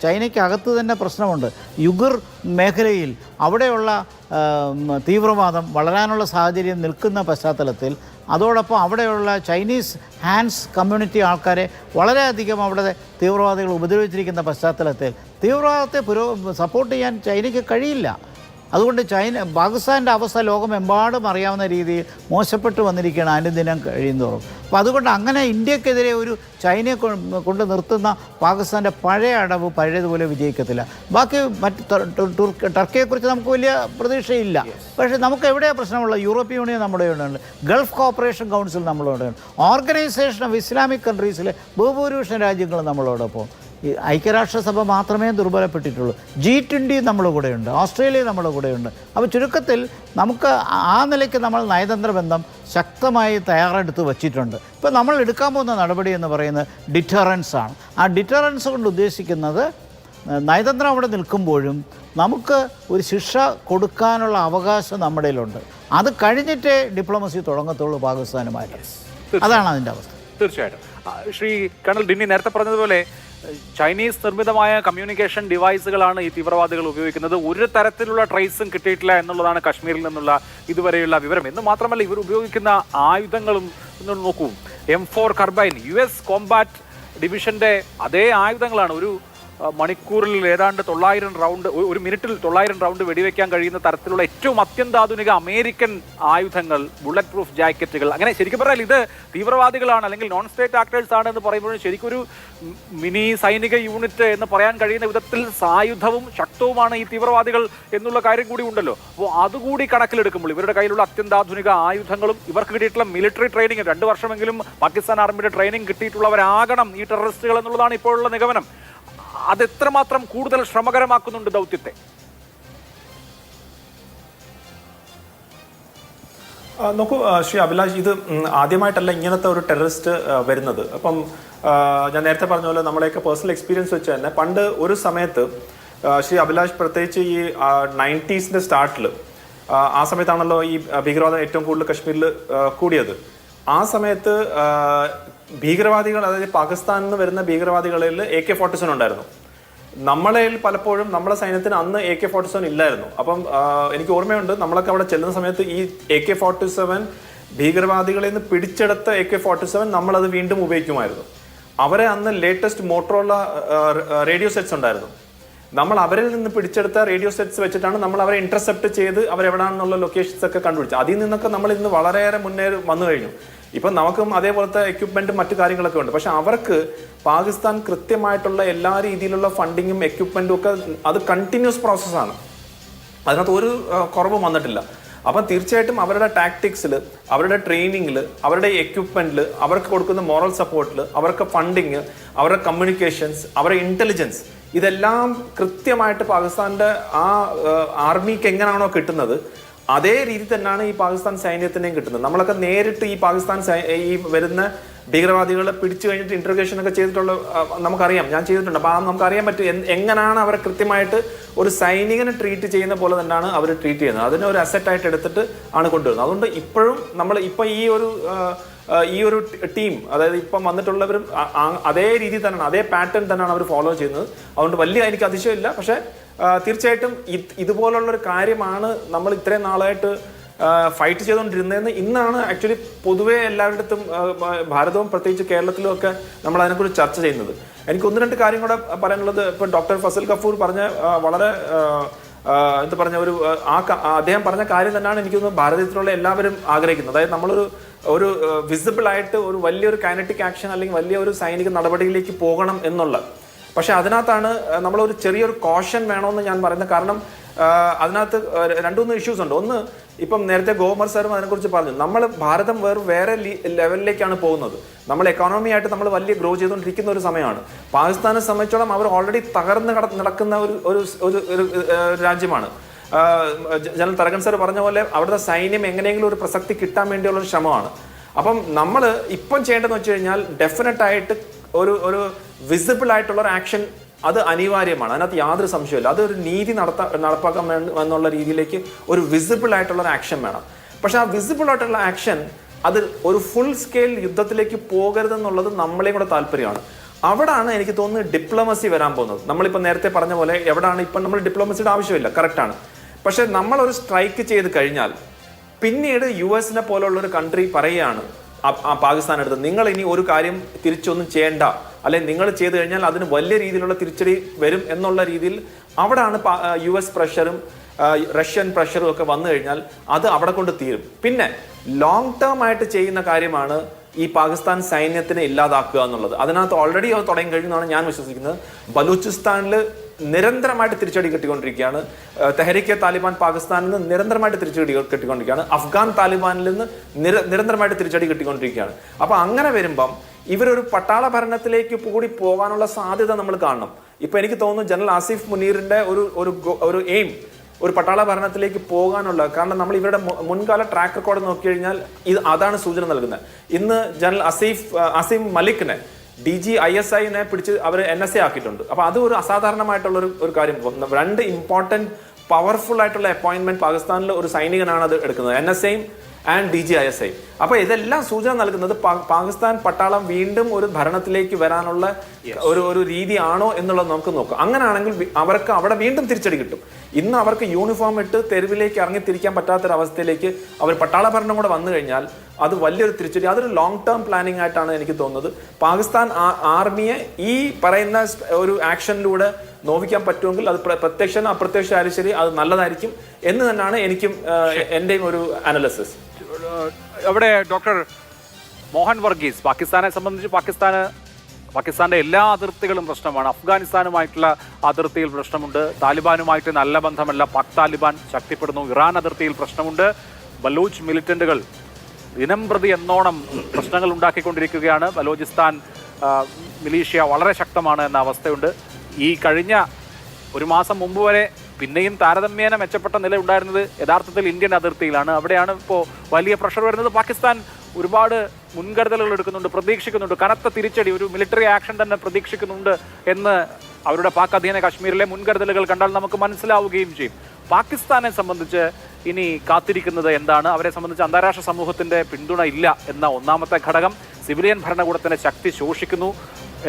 ചൈനയ്ക്കകത്ത് തന്നെ പ്രശ്നമുണ്ട്. യുഗുർ മേഖലയിൽ അവിടെയുള്ള തീവ്രവാദം വളരാനുള്ള സാഹചര്യം നിൽക്കുന്ന പശ്ചാത്തലത്തിൽ അതോടൊപ്പം അവിടെയുള്ള ചൈനീസ് ഹാൻസ് കമ്മ്യൂണിറ്റി ആൾക്കാരെ വളരെയധികം അവിടെ തീവ്രവാദികൾ ഉപദ്രവിച്ചിരിക്കുന്ന പശ്ചാത്തലത്തിൽ തീവ്രവാദത്തെ സപ്പോർട്ട് ചെയ്യാൻ ചൈനയ്ക്ക് കഴിയില്ല. അതുകൊണ്ട് പാകിസ്ഥാൻ്റെ അവസ്ഥ ലോകമെമ്പാടും അറിയാവുന്ന രീതിയിൽ മോശപ്പെട്ടു വന്നിരിക്കുകയാണ് അനുദിനം കഴിയുന്തോറും. അപ്പോൾ അതുകൊണ്ട് അങ്ങനെ ഇന്ത്യക്കെതിരെ ഒരു ചൈനയെ കൊണ്ട് നിർത്തുന്ന പാകിസ്ഥാൻ്റെ പഴയ അടവ് പഴയതുപോലെ വിജയിക്കത്തില്ല. ബാക്കി ടർക്കിയെക്കുറിച്ച് നമുക്ക് വലിയ പ്രതീക്ഷയില്ല. പക്ഷേ നമുക്ക് എവിടെയാണ് പ്രശ്നമുള്ളത്? യൂറോപ്യൻ യൂണിയൻ നമ്മുടെ ഉണ്ട്, ഗൾഫ് കോപ്പറേഷൻ കൗൺസിൽ നമ്മളോട് ഉണ്ട്, ഓർഗനൈസേഷൻ ഓഫ് ഇസ്ലാമിക് കൺട്രീസിലെ ബഹുഭൂരിപക്ഷം രാജ്യങ്ങൾ നമ്മളോടൊപ്പം. ഈ ഐക്യരാഷ്ട്രസഭ മാത്രമേ ദുർബലപ്പെട്ടിട്ടുള്ളൂ. G20 നമ്മുടെ കൂടെയുണ്ട്, ഓസ്ട്രേലിയ നമ്മുടെ കൂടെയുണ്ട്. അപ്പോൾ ചുരുക്കത്തിൽ നമുക്ക് ആ നിലയ്ക്ക് നമ്മൾ നയതന്ത്ര ബന്ധം ശക്തമായി തയ്യാറെടുത്ത് വച്ചിട്ടുണ്ട്. ഇപ്പോൾ നമ്മൾ എടുക്കാൻ പോകുന്ന നടപടി എന്ന് പറയുന്നത് ഡിറ്ററൻസ് ആണ്. ആ ഡിറ്ററൻസ് കൊണ്ട് ഉദ്ദേശിക്കുന്നത് നയതന്ത്രം അവിടെ നിൽക്കുമ്പോഴും നമുക്ക് ഒരു ശിക്ഷ കൊടുക്കാനുള്ള അവകാശം നമ്മുടെ കയ്യിലുണ്ട്. അത് കഴിഞ്ഞിട്ടേ ഡിപ്ലോമസി തുടങ്ങത്തുള്ളൂ പാകിസ്ഥാനുമായിട്ട്. അതാണ് അതിൻ്റെ അവസ്ഥ. തീർച്ചയായിട്ടും ശ്രീ കേണൽ ഡിന്നി നേരത്തെ പറഞ്ഞതുപോലെ ചൈനീസ് നിർമ്മിതമായ കമ്മ്യൂണിക്കേഷൻ ഡിവൈസുകളാണ് ഈ തീവ്രവാദികൾ ഉപയോഗിക്കുന്നത്. ഒരു തരത്തിലുള്ള ട്രേസും കിട്ടിയിട്ടില്ല എന്നുള്ളതാണ് കശ്മീരിൽ നിന്നുള്ള ഇതുവരെയുള്ള വിവരം. എന്ന് മാത്രമല്ല, ഇവർ ഉപയോഗിക്കുന്ന ആയുധങ്ങളും നോക്കൂ, M4 കർബൈൻ US കോമ്പാറ്റ് ഡിവിഷന്റെ അതേ ആയുധങ്ങളാണ്. ഒരു മണിക്കൂറിൽ ഏതാണ്ട് 900 റൗണ്ട്, ഒരു മിനിറ്റിൽ 900 റൗണ്ട് വെടിവെക്കാൻ കഴിയുന്ന തരത്തിലുള്ള ഏറ്റവും അത്യന്താധുനിക അമേരിക്കൻ ആയുധങ്ങൾ, ബുള്ളറ്റ് പ്രൂഫ് ജാക്കറ്റുകൾ. അങ്ങനെ ശരിക്കും പറഞ്ഞാൽ ഇത് തീവ്രവാദികളാണ് അല്ലെങ്കിൽ നോൺ സ്റ്റേറ്റ് ആക്ടേഴ്സ് ആണ് എന്ന് പറയുമ്പോഴും ശരിക്കും ഒരു മിനി സൈനിക യൂണിറ്റ് എന്ന് പറയാൻ കഴിയുന്ന വിധത്തിൽ സായുധവും ശക്തവുമാണ് ഈ തീവ്രവാദികൾ എന്നുള്ള കാര്യം കൂടി ഉണ്ടല്ലോ. അപ്പോൾ അതുകൂടി കണക്കിലെടുക്കുമ്പോൾ ഇവരുടെ കയ്യിലുള്ള അത്യന്താധുനിക ആയുധങ്ങളും ഇവർക്ക് കിട്ടിയിട്ടുള്ള മിലിറ്ററി ട്രെയിനിങ്, 2 വർഷമെങ്കിലും പാകിസ്ഥാൻ ആർമിയുടെ ട്രെയിനിങ് കിട്ടിയിട്ടുള്ളവരാകണം ഈ ടെററിസ്റ്റുകൾ എന്നുള്ളതാണ് ഇപ്പോഴുള്ള നിഗമനം. അതെത്രമാത്രം കൂടുതൽ ശ്രമകരമാക്കുന്നുണ്ട് ദൗത്യത്തെ? നോക്കൂ ശ്രീ അഭിലാഷ്, ഇത് ആദ്യമായിട്ടല്ല ഇങ്ങനത്തെ ഒരു ടെററിസ്റ്റ് വരുന്നത്. അപ്പം ഞാൻ നേരത്തെ പറഞ്ഞ പോലെ നമ്മളെയൊക്കെ പേഴ്സണൽ എക്സ്പീരിയൻസ് വെച്ച് തന്നെ പണ്ട് ഒരു സമയത്ത് ശ്രീ അഭിലാഷ്, പ്രത്യേകിച്ച് ഈ 90s സ്റ്റാർട്ടിൽ, ആ സമയത്താണല്ലോ ഈ ഭീകരവാദം ഏറ്റവും കൂടുതൽ കശ്മീരിൽ കൂടിയത്. ആ സമയത്ത് ഭീകരവാദികൾ, അതായത് പാകിസ്ഥാനിൽ നിന്ന് വരുന്ന ഭീകരവാദികളിൽ AK-47 ഉണ്ടായിരുന്നു. നമ്മളതിൽ പലപ്പോഴും നമ്മുടെ സൈന്യത്തിന് അന്ന് AK-47 ഇല്ലായിരുന്നു. അപ്പം എനിക്ക് ഓർമ്മയുണ്ട്, നമ്മളൊക്കെ അവിടെ ചെല്ലുന്ന സമയത്ത് ഈ AK-47 ഭീകരവാദികളിൽ നിന്ന് പിടിച്ചെടുത്ത AK-47 നമ്മളത് വീണ്ടും ഉപയോഗിക്കുമായിരുന്നു. അവരെ അന്ന് ലേറ്റസ്റ്റ് മോട്ടോറോള റേഡിയോ സെറ്റ്സ് ഉണ്ടായിരുന്നു. നമ്മൾ അവരിൽ നിന്ന് പിടിച്ചെടുത്ത റേഡിയോ സെറ്റ്സ് വെച്ചിട്ടാണ് നമ്മൾ അവരെ ഇന്റർസെപ്റ്റ് ചെയ്ത് അവരെവിടാണെന്നുള്ള ലൊക്കേഷൻസ് ഒക്കെ കണ്ടുപിടിച്ചത്. അതിൽ നിന്നൊക്കെ നമ്മൾ ഇന്ന് വളരെയേറെ മുന്നേ വന്നു കഴിഞ്ഞു. ഇപ്പം നമുക്കും അതേപോലത്തെ എക്യുപ്മെന്റും മറ്റു കാര്യങ്ങളൊക്കെ ഉണ്ട്. പക്ഷെ അവർക്ക് പാകിസ്ഥാൻ കൃത്യമായിട്ടുള്ള എല്ലാ രീതിയിലുള്ള ഫണ്ടിങ്ങും എക്യുപ്മെന്റും ഒക്കെ അത് കണ്ടിന്യൂസ് പ്രോസസ്സാണ്. അതിനകത്ത് ഒരു കുറവും വന്നിട്ടില്ല. അപ്പം തീർച്ചയായിട്ടും അവരുടെ ടാക്ടിക്സിൽ, അവരുടെ ട്രെയിനിങ്ങിൽ, അവരുടെ എക്യുപ്മെന്റിൽ, അവർക്ക് കൊടുക്കുന്ന മോറൽ സപ്പോർട്ടിൽ, അവർക്ക് ഫണ്ടിങ്, അവരുടെ കമ്മ്യൂണിക്കേഷൻസ്, അവരുടെ ഇന്റലിജൻസ്, ഇതെല്ലാം കൃത്യമായിട്ട് പാകിസ്ഥാന്റെ ആ ആർമിക്ക് എങ്ങനെയാണോ കിട്ടുന്നത് അതേ രീതി തന്നെയാണ് ഈ പാകിസ്ഥാൻ സൈന്യത്തിനെയും കിട്ടുന്നത്. നമ്മളൊക്കെ നേരിട്ട് ഈ പാകിസ്ഥാൻ ഈ വരുന്ന ഭീകരവാദികളെ പിടിച്ചു കഴിഞ്ഞിട്ട് ഇന്റർഗേഷൻ ഒക്കെ ചെയ്തിട്ടുള്ള നമുക്കറിയാം, ഞാൻ ചെയ്തിട്ടുണ്ട്. അപ്പോൾ നമുക്കറിയാൻ പറ്റും എങ്ങനെയാണ് അവരെ കൃത്യമായിട്ട് ഒരു സൈനികനെ ട്രീറ്റ് ചെയ്യുന്ന പോലെ തന്നെയാണ് അവർ ട്രീറ്റ് ചെയ്യുന്നത്. അതിനെ ഒരു അസറ്റായിട്ട് എടുത്തിട്ട് ആണ് കൊണ്ടുവരുന്നത്. അതുകൊണ്ട് ഇപ്പോഴും നമ്മൾ ഇപ്പം ഈ ഒരു ടീം, അതായത് ഇപ്പം വന്നിട്ടുള്ളവരും അതേ രീതി തന്നെയാണ്, അതേ പാറ്റേൺ തന്നെയാണ് അവർ ഫോളോ ചെയ്യുന്നത്. അതുകൊണ്ട് വലിയ എനിക്ക് അതിശയമില്ല. പക്ഷേ തീർച്ചയായിട്ടും ഇതുപോലുള്ളൊരു കാര്യമാണ് നമ്മൾ ഇത്രയും നാളായിട്ട് ഫൈറ്റ് ചെയ്തുകൊണ്ടിരുന്നതെന്ന് ഇന്നാണ് ആക്ച്വലി പൊതുവേ എല്ലാവരുടെയും ഭാരതവും പ്രത്യേകിച്ച് കേരളത്തിലും ഒക്കെ നമ്മൾ അതിനെക്കുറിച്ച് ചർച്ച ചെയ്യുന്നത്. എനിക്ക് 1-2 കാര്യം കൂടെ പറയാനുള്ളത്, ഇപ്പം ഡോക്ടർ ഫസൽ ഗഫൂർ പറഞ്ഞ വളരെ എന്താ പറഞ്ഞ അദ്ദേഹം പറഞ്ഞ കാര്യം തന്നെയാണ് എനിക്കൊന്ന് ഭാരതത്തിലുള്ള എല്ലാവരും ആഗ്രഹിക്കുന്നത്. അതായത് നമ്മളൊരു വിസിബിൾ ആയിട്ട് ഒരു വലിയൊരു കൈനറ്റിക് ആക്ഷൻ അല്ലെങ്കിൽ വലിയൊരു സൈനിക നടപടിയിലേക്ക് പോകണം എന്നുള്ള. പക്ഷെ അതിനകത്താണ് നമ്മളൊരു ചെറിയൊരു കോഷൻ വേണമെന്ന് ഞാൻ പറയുന്നത്. കാരണം അതിനകത്ത് 2-3 ഇഷ്യൂസ് ഉണ്ട്. ഒന്ന്, ഇപ്പം നേരത്തെ ഗോമർ സാറും അതിനെക്കുറിച്ച് പറഞ്ഞു, നമ്മൾ ഭാരതം വേറെ ലെവലിലേക്കാണ് പോകുന്നത്. നമ്മൾ എക്കോണമി ആയിട്ട് നമ്മൾ വലിയ ഗ്രോ ചെയ്തുകൊണ്ടിരിക്കുന്ന ഒരു സമയമാണ്. പാകിസ്ഥാനെ സംബന്ധിച്ചോളം അവർ ഓൾറെഡി തകർന്ന് നടക്കുന്ന ഒരു രാജ്യമാണ്. ജനറൽ തരകൻ സാർ പറഞ്ഞ പോലെ അവിടുത്തെ സൈന്യം എങ്ങനെയെങ്കിലും ഒരു പ്രസക്തി കിട്ടാൻ വേണ്ടിയുള്ള ഒരു ശ്രമമാണ്. അപ്പം നമ്മൾ ഇപ്പം ചെയ്യേണ്ടതെന്ന് വെച്ച് കഴിഞ്ഞാൽ ഡെഫിനറ്റ് ആയിട്ട് ഒരു വിസിബിൾ ആയിട്ടുള്ള ഒരു ആക്ഷൻ അത് അനിവാര്യമാണ്. അതിനകത്ത് യാതൊരു സംശയമില്ല. അതൊരു നീതി നടപ്പാക്കാൻ എന്നുള്ള രീതിയിലേക്ക് ഒരു വിസിബിൾ ആയിട്ടുള്ള ഒരു ആക്ഷൻ വേണം. പക്ഷെ ആ വിസിബിൾ ആയിട്ടുള്ള ആക്ഷൻ അത് ഒരു ഫുൾ സ്കെയിൽ യുദ്ധത്തിലേക്ക് പോകരുതെന്നുള്ളത് നമ്മളെയും കൂടെ താല്പര്യമാണ്. അവിടാണ് എനിക്ക് തോന്നുന്നത് ഡിപ്ലോമസി വരാൻ പോകുന്നത്. നമ്മളിപ്പോൾ നേരത്തെ പറഞ്ഞ പോലെ എവിടാണ് ഇപ്പം നമ്മൾ ഡിപ്ലോമസിയുടെ ആവശ്യമില്ല, കറക്റ്റാണ്. പക്ഷെ നമ്മളൊരു സ്ട്രൈക്ക് ചെയ്ത് കഴിഞ്ഞാൽ പിന്നീട് US പോലുള്ള ഒരു കൺട്രി പറയുകയാണ് പാകിസ്ഥാൻ അടുത്ത്, നിങ്ങൾ ഇനി ഒരു കാര്യം തിരിച്ചൊന്നും ചെയ്യേണ്ട, അല്ലെങ്കിൽ നിങ്ങൾ ചെയ്തു കഴിഞ്ഞാൽ അതിന് വലിയ രീതിയിലുള്ള തിരിച്ചടി വരും എന്നുള്ള രീതിയിൽ അവിടാണ് US പ്രഷറും റഷ്യൻ പ്രഷറും ഒക്കെ വന്നു കഴിഞ്ഞാൽ അത് അവിടെ കൊണ്ട് തീരും. പിന്നെ ലോങ് ടേം ആയിട്ട് ചെയ്യുന്ന കാര്യമാണ് ഈ പാകിസ്ഥാൻ സൈന്യത്തിനെ ഇല്ലാതാക്കുക എന്നുള്ളത്. അതിനകത്ത് ഓൾറെഡി അത് തുടങ്ങി കഴിഞ്ഞാണ് ഞാൻ വിശ്വസിക്കുന്നത്. ബലൂചിസ്ഥാനിൽ നിരന്തരമായിട്ട് തിരിച്ചടി കിട്ടിക്കൊണ്ടിരിക്കുകയാണ്. തെഹരീക്കെ താലിബാൻ പാകിസ്ഥാനിൽ നിന്ന് നിരന്തരമായിട്ട് തിരിച്ചടി കിട്ടിക്കൊണ്ടിരിക്കുകയാണ്. അഫ്ഗാൻ താലിബാനിൽ നിന്ന് നിരന്തരമായിട്ട് തിരിച്ചടി കിട്ടിക്കൊണ്ടിരിക്കുകയാണ്. അപ്പൊ അങ്ങനെ വരുമ്പം ഇവരൊരു പട്ടാള ഭരണത്തിലേക്ക് കൂടി പോകാനുള്ള സാധ്യത നമ്മൾ കാണണം. ഇപ്പൊ എനിക്ക് തോന്നുന്നു ജനറൽ ആസിഫ് മുനീറിന്റെ ഒരു എയിം ഒരു പട്ടാള ഭരണത്തിലേക്ക് പോകാനുള്ള, കാരണം നമ്മൾ ഇവരുടെ മുൻകാല ട്രാക്ക് റെക്കോർഡ് നോക്കി കഴിഞ്ഞാൽ അതാണ് സൂചന നൽകുന്നത്. ഇന്ന് ജനറൽ അസീം മലിക്കിനെ DG ISIനെ പിടിച്ച് അവർ NSA ആക്കിയിട്ടുണ്ട്. അപ്പൊ അത് ഒരു അസാധാരണമായിട്ടുള്ള ഒരു കാര്യം. 2 ഇമ്പോർട്ടന്റ് പവർഫുൾ ആയിട്ടുള്ള അപ്പോയിന്റ്മെന്റ് പാകിസ്ഥാനിൽ ഒരു സൈനികനാണ് അത് എടുക്കുന്നത്, NSAയും ആൻഡ് DG ISI. അപ്പൊ ഇതെല്ലാം സൂചന നൽകുന്നത് പാകിസ്ഥാൻ പട്ടാളം വീണ്ടും ഒരു ഭരണത്തിലേക്ക് വരാനുള്ള ഒരു രീതി ആണോ എന്നുള്ളത് നമുക്ക് നോക്കാം. അങ്ങനെയാണെങ്കിൽ അവർക്ക് അവിടെ വീണ്ടും തിരിച്ചടി കിട്ടും. ഇന്ന് അവർക്ക് യൂണിഫോം ഇട്ട് തെരുവിലേക്ക് ഇറങ്ങിത്തിരിക്കാൻ പറ്റാത്തൊരവസ്ഥയിലേക്ക് അവർ പട്ടാള ഭരണം കൂടെ വന്നു കഴിഞ്ഞാൽ അത് വലിയൊരു തിരിച്ചടി. അതൊരു ലോങ് ടേം പ്ലാനിങ് ആയിട്ടാണ് എനിക്ക് തോന്നുന്നത്. പാകിസ്ഥാൻ ആർമിയെ ഈ പറയുന്ന ഒരു ആക്ഷനിലൂടെ നോവിക്കാൻ പറ്റുമെങ്കിൽ അത് പ്രത്യക്ഷ അപ്രത്യക്ഷ ആയാലും ശരി അത് നല്ലതായിരിക്കും എന്ന് തന്നെയാണ് എനിക്കും എൻ്റെയും ഒരു അനാലിസിസ്. അവിടെ ഡോക്ടർ മോഹൻ വർഗീസ്, പാകിസ്ഥാനെ സംബന്ധിച്ച് പാകിസ്ഥാന്റെ എല്ലാ അതിർത്തികളും പ്രശ്നമാണ്. അഫ്ഗാനിസ്ഥാനുമായിട്ടുള്ള അതിർത്തിയിൽ പ്രശ്നമുണ്ട്. താലിബാനുമായിട്ട് നല്ല ബന്ധമല്ല, പാക് താലിബാൻ ശക്തിപ്പെടുന്നു. ഇറാൻ അതിർത്തിയിൽ പ്രശ്നമുണ്ട്. ബലൂച്ച് മിലിറ്റന്റുകൾ ദിനം പ്രതി എന്നോണം പ്രശ്നങ്ങൾ ഉണ്ടാക്കിക്കൊണ്ടിരിക്കുകയാണ്. ബലോചിസ്ഥാൻ മിലീഷ്യ വളരെ ശക്തമാണ് എന്ന അവസ്ഥയുണ്ട്. ഈ കഴിഞ്ഞ ഒരു മാസം മുമ്പ് വരെ പിന്നെയും താരതമ്യേന മെച്ചപ്പെട്ട നില ഉണ്ടായിരുന്നത് യഥാർത്ഥത്തിൽ ഇന്ത്യൻ അതിർത്തിയിലാണ്. അവിടെയാണ് ഇപ്പോൾ വലിയ പ്രഷർ വരുന്നത്. പാകിസ്ഥാൻ ഒരുപാട് മുൻകരുതലുകൾ എടുക്കുന്നുണ്ട്, പ്രതീക്ഷിക്കുന്നുണ്ട്. കനത്ത തിരിച്ചടി, ഒരു മിലിറ്ററി ആക്ഷൻ തന്നെ പ്രതീക്ഷിക്കുന്നുണ്ട് എന്ന് അവരുടെ പാക് അധീന കാശ്മീരിലെ മുൻകരുതലുകൾ കണ്ടാൽ നമുക്ക് മനസ്സിലാവുകയും ചെയ്യും. പാകിസ്ഥാനെ സംബന്ധിച്ച് ഇനി കാത്തിരിക്കുന്നത് എന്താണ്? അവരെ സംബന്ധിച്ച് അന്താരാഷ്ട്ര സമൂഹത്തിന്റെ പിന്തുണ ഇല്ല എന്ന ഒന്നാമത്തെ ഘടകം, സിവിലിയൻ ഭരണകൂടത്തിന്റെ ശക്തി ശോഷിക്കുന്നു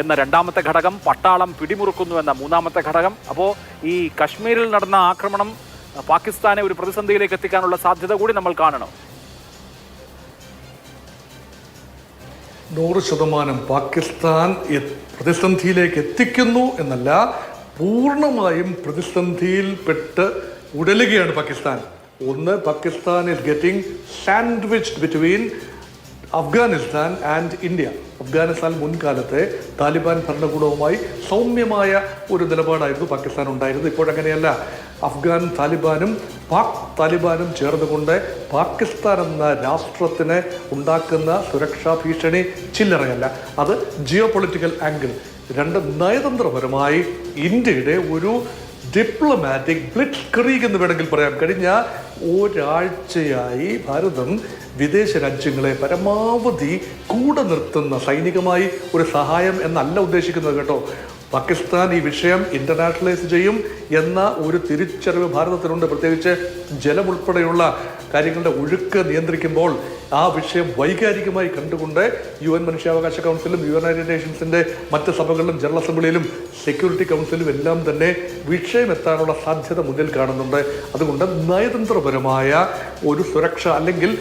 എന്ന രണ്ടാമത്തെ ഘടകം, പട്ടാളം പിടിമുറുക്കുന്നു എന്ന മൂന്നാമത്തെ ഘടകം. അപ്പോൾ ഈ കശ്മീരിൽ നടന്ന ആക്രമണം പാകിസ്ഥാനെ ഒരു പ്രതിസന്ധിയിലേക്ക് എത്തിക്കാനുള്ള സാധ്യത കൂടി നമ്മൾ കാണണം. 100% പാകിസ്ഥാൻ പ്രതിസന്ധിയിലേക്ക് എത്തിക്കുന്നു എന്നല്ല, പൂർണ്ണമായും പ്രതിസന്ധിയിൽപ്പെട്ട് ഉടലുകയാണ് പാകിസ്ഥാൻ. ഒന്ന്, Pakistan is getting sandwiched between Afghanistan and India. Afghanistan മുൻകാലത്തെ താലിബാൻ ഭരണകൂടവുമായി സൗമ്യമായ ഒരു നിലപാടായിരുന്നു പാകിസ്ഥാൻ ഉണ്ടായിരുന്നത്. ഇപ്പോഴങ്ങനെയല്ല. അഫ്ഗാൻ താലിബാനും പാക് താലിബാനും ചേർന്നുകൊണ്ട് പാകിസ്ഥാൻ എന്ന രാഷ്ട്രത്തിന് ഉണ്ടാക്കുന്ന സുരക്ഷാ ഭീഷണി ചില്ലറയല്ല. അത് ജിയോ പൊളിറ്റിക്കൽ ആംഗിൾ. 2, നയതന്ത്രപരമായി ഇന്ത്യയുടെ ഒരു ഡിപ്ലോമാറ്റിക് ബ്ലിറ്റ്സ് ക്രീഗ് എന്ന് വേണമെങ്കിൽ പറയാം. കഴിഞ്ഞ ഒരാഴ്ചയായി ഭാരതം വിദേശ രാജ്യങ്ങളെ പരമാവധി കൂടെ നിർത്തുന്ന സൈനികമായി ഒരു സഹായം എന്നല്ല ഉദ്ദേശിക്കുന്നത് കേട്ടോ. പാകിസ്ഥാൻ ഈ വിഷയം ഇന്റർനാഷണലൈസ് ചെയ്യും എന്ന ഒരു തിരിച്ചറിവ് ഭാരതത്തിനുണ്ട്. പ്രത്യേകിച്ച് ജലം ഉൾപ്പെടെയുള്ള കാര്യങ്ങളുടെ ഒഴുക്ക് നിയന്ത്രിക്കുമ്പോൾ ആ വിഷയം വൈകാരികമായി കണ്ടുകൊണ്ട് UN മനുഷ്യാവകാശ കൗൺസിലും യുണൈറ്റഡ് നേഷൻസിന്റെ മറ്റ് സഭകളിലും ജനറൽ അസംബ്ലിയിലും സെക്യൂരിറ്റി കൗൺസിലും എല്ലാം തന്നെ വിഷയം എത്താനുള്ള സാധ്യത മുന്നിൽ കാണുന്നുണ്ട്. അതുകൊണ്ട് നയതന്ത്രപരമായ ഒരു സുരക്ഷ, അല്ലെങ്കിൽ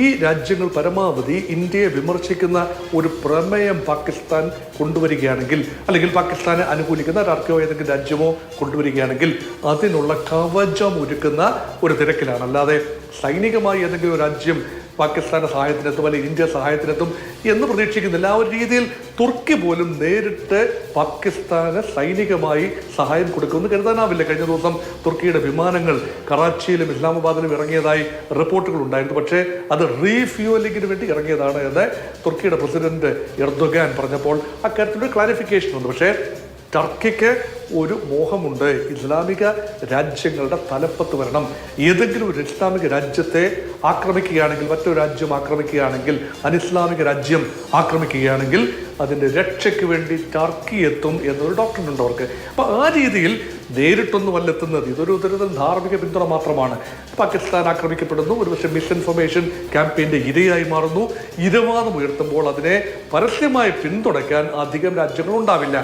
ഈ രാജ്യങ്ങൾ പരമാവധി ഇന്ത്യയെ വിമർശിക്കുന്ന ഒരു പ്രമേയം പാകിസ്ഥാൻ കൊണ്ടുവരികയാണെങ്കിൽ, അല്ലെങ്കിൽ പാകിസ്ഥാനെ അനുകൂലിക്കുന്ന ടർക്കിയോ ഏതെങ്കിലും രാജ്യമോ കൊണ്ടുവരികയാണെങ്കിൽ അതിനുള്ള കവചം ഒരുക്കുന്ന ഒരു തിരക്കിലാണ്. അല്ലാതെ സൈനികമായി ഏതെങ്കിലും ഒരു രാജ്യം പാകിസ്ഥാന്റെ സഹായത്തിനെത്തും അല്ലെങ്കിൽ ഇന്ത്യ സഹായത്തിനെത്തും എന്ന് പ്രതീക്ഷിക്കുന്നില്ല. ആ ഒരു രീതിയിൽ തുർക്കി പോലും നേരിട്ട് പാകിസ്ഥാന് സൈനികമായി സഹായം കൊടുക്കുമെന്ന് കരുതാനാവില്ല. കഴിഞ്ഞ ദിവസം തുർക്കിയുടെ വിമാനങ്ങൾ കറാച്ചിയിലും ഇസ്ലാമാബാദിലും ഇറങ്ങിയതായി റിപ്പോർട്ടുകൾ ഉണ്ടായിരുന്നു. പക്ഷേ അത് റീഫ്യൂവലിങ്ങിന് വേണ്ടി ഇറങ്ങിയതാണ് എന്ന് തുർക്കിയുടെ പ്രസിഡന്റ് എർദോഗാൻ പറഞ്ഞപ്പോൾ അക്കാര്യത്തിലൊരു ക്ലാരിഫിക്കേഷൻ ഉണ്ട്. പക്ഷേ ടർക്കിക്ക് ഒരു മോഹമുണ്ട്, ഇസ്ലാമിക രാജ്യങ്ങളുടെ തലപ്പത്ത് വരണം. ഏതെങ്കിലും ഒരു ഇസ്ലാമിക രാജ്യത്തെ ആക്രമിക്കുകയാണെങ്കിൽ, മറ്റൊരു രാജ്യം ആക്രമിക്കുകയാണെങ്കിൽ, അനിസ്ലാമിക രാജ്യം ആക്രമിക്കുകയാണെങ്കിൽ അതിൻ്റെ രക്ഷയ്ക്ക് വേണ്ടി ടർക്കി എത്തും എന്നൊരു ഡോക്ടറിൻ ഉണ്ട് അവർക്ക്. അപ്പം ആ രീതിയിൽ നേരിട്ടൊന്നുമല്ല എത്തുന്നത്. ഇതൊരു തരത്തിൽ ധാർമ്മിക പിന്തുണ മാത്രമാണ്. പാകിസ്ഥാൻ ആക്രമിക്കപ്പെടുന്നു, ഒരുപക്ഷെ മിസ്ഇൻഫർമേഷൻ ക്യാമ്പയിൻ്റെ ഇരയായി മാറുന്നു. ഇരവാദം ഉയർത്തുമ്പോൾ അതിനെ പരസ്യമായി പിന്തുണയ്ക്കാൻ അധികം രാജ്യങ്ങൾ ഉണ്ടാവില്ല.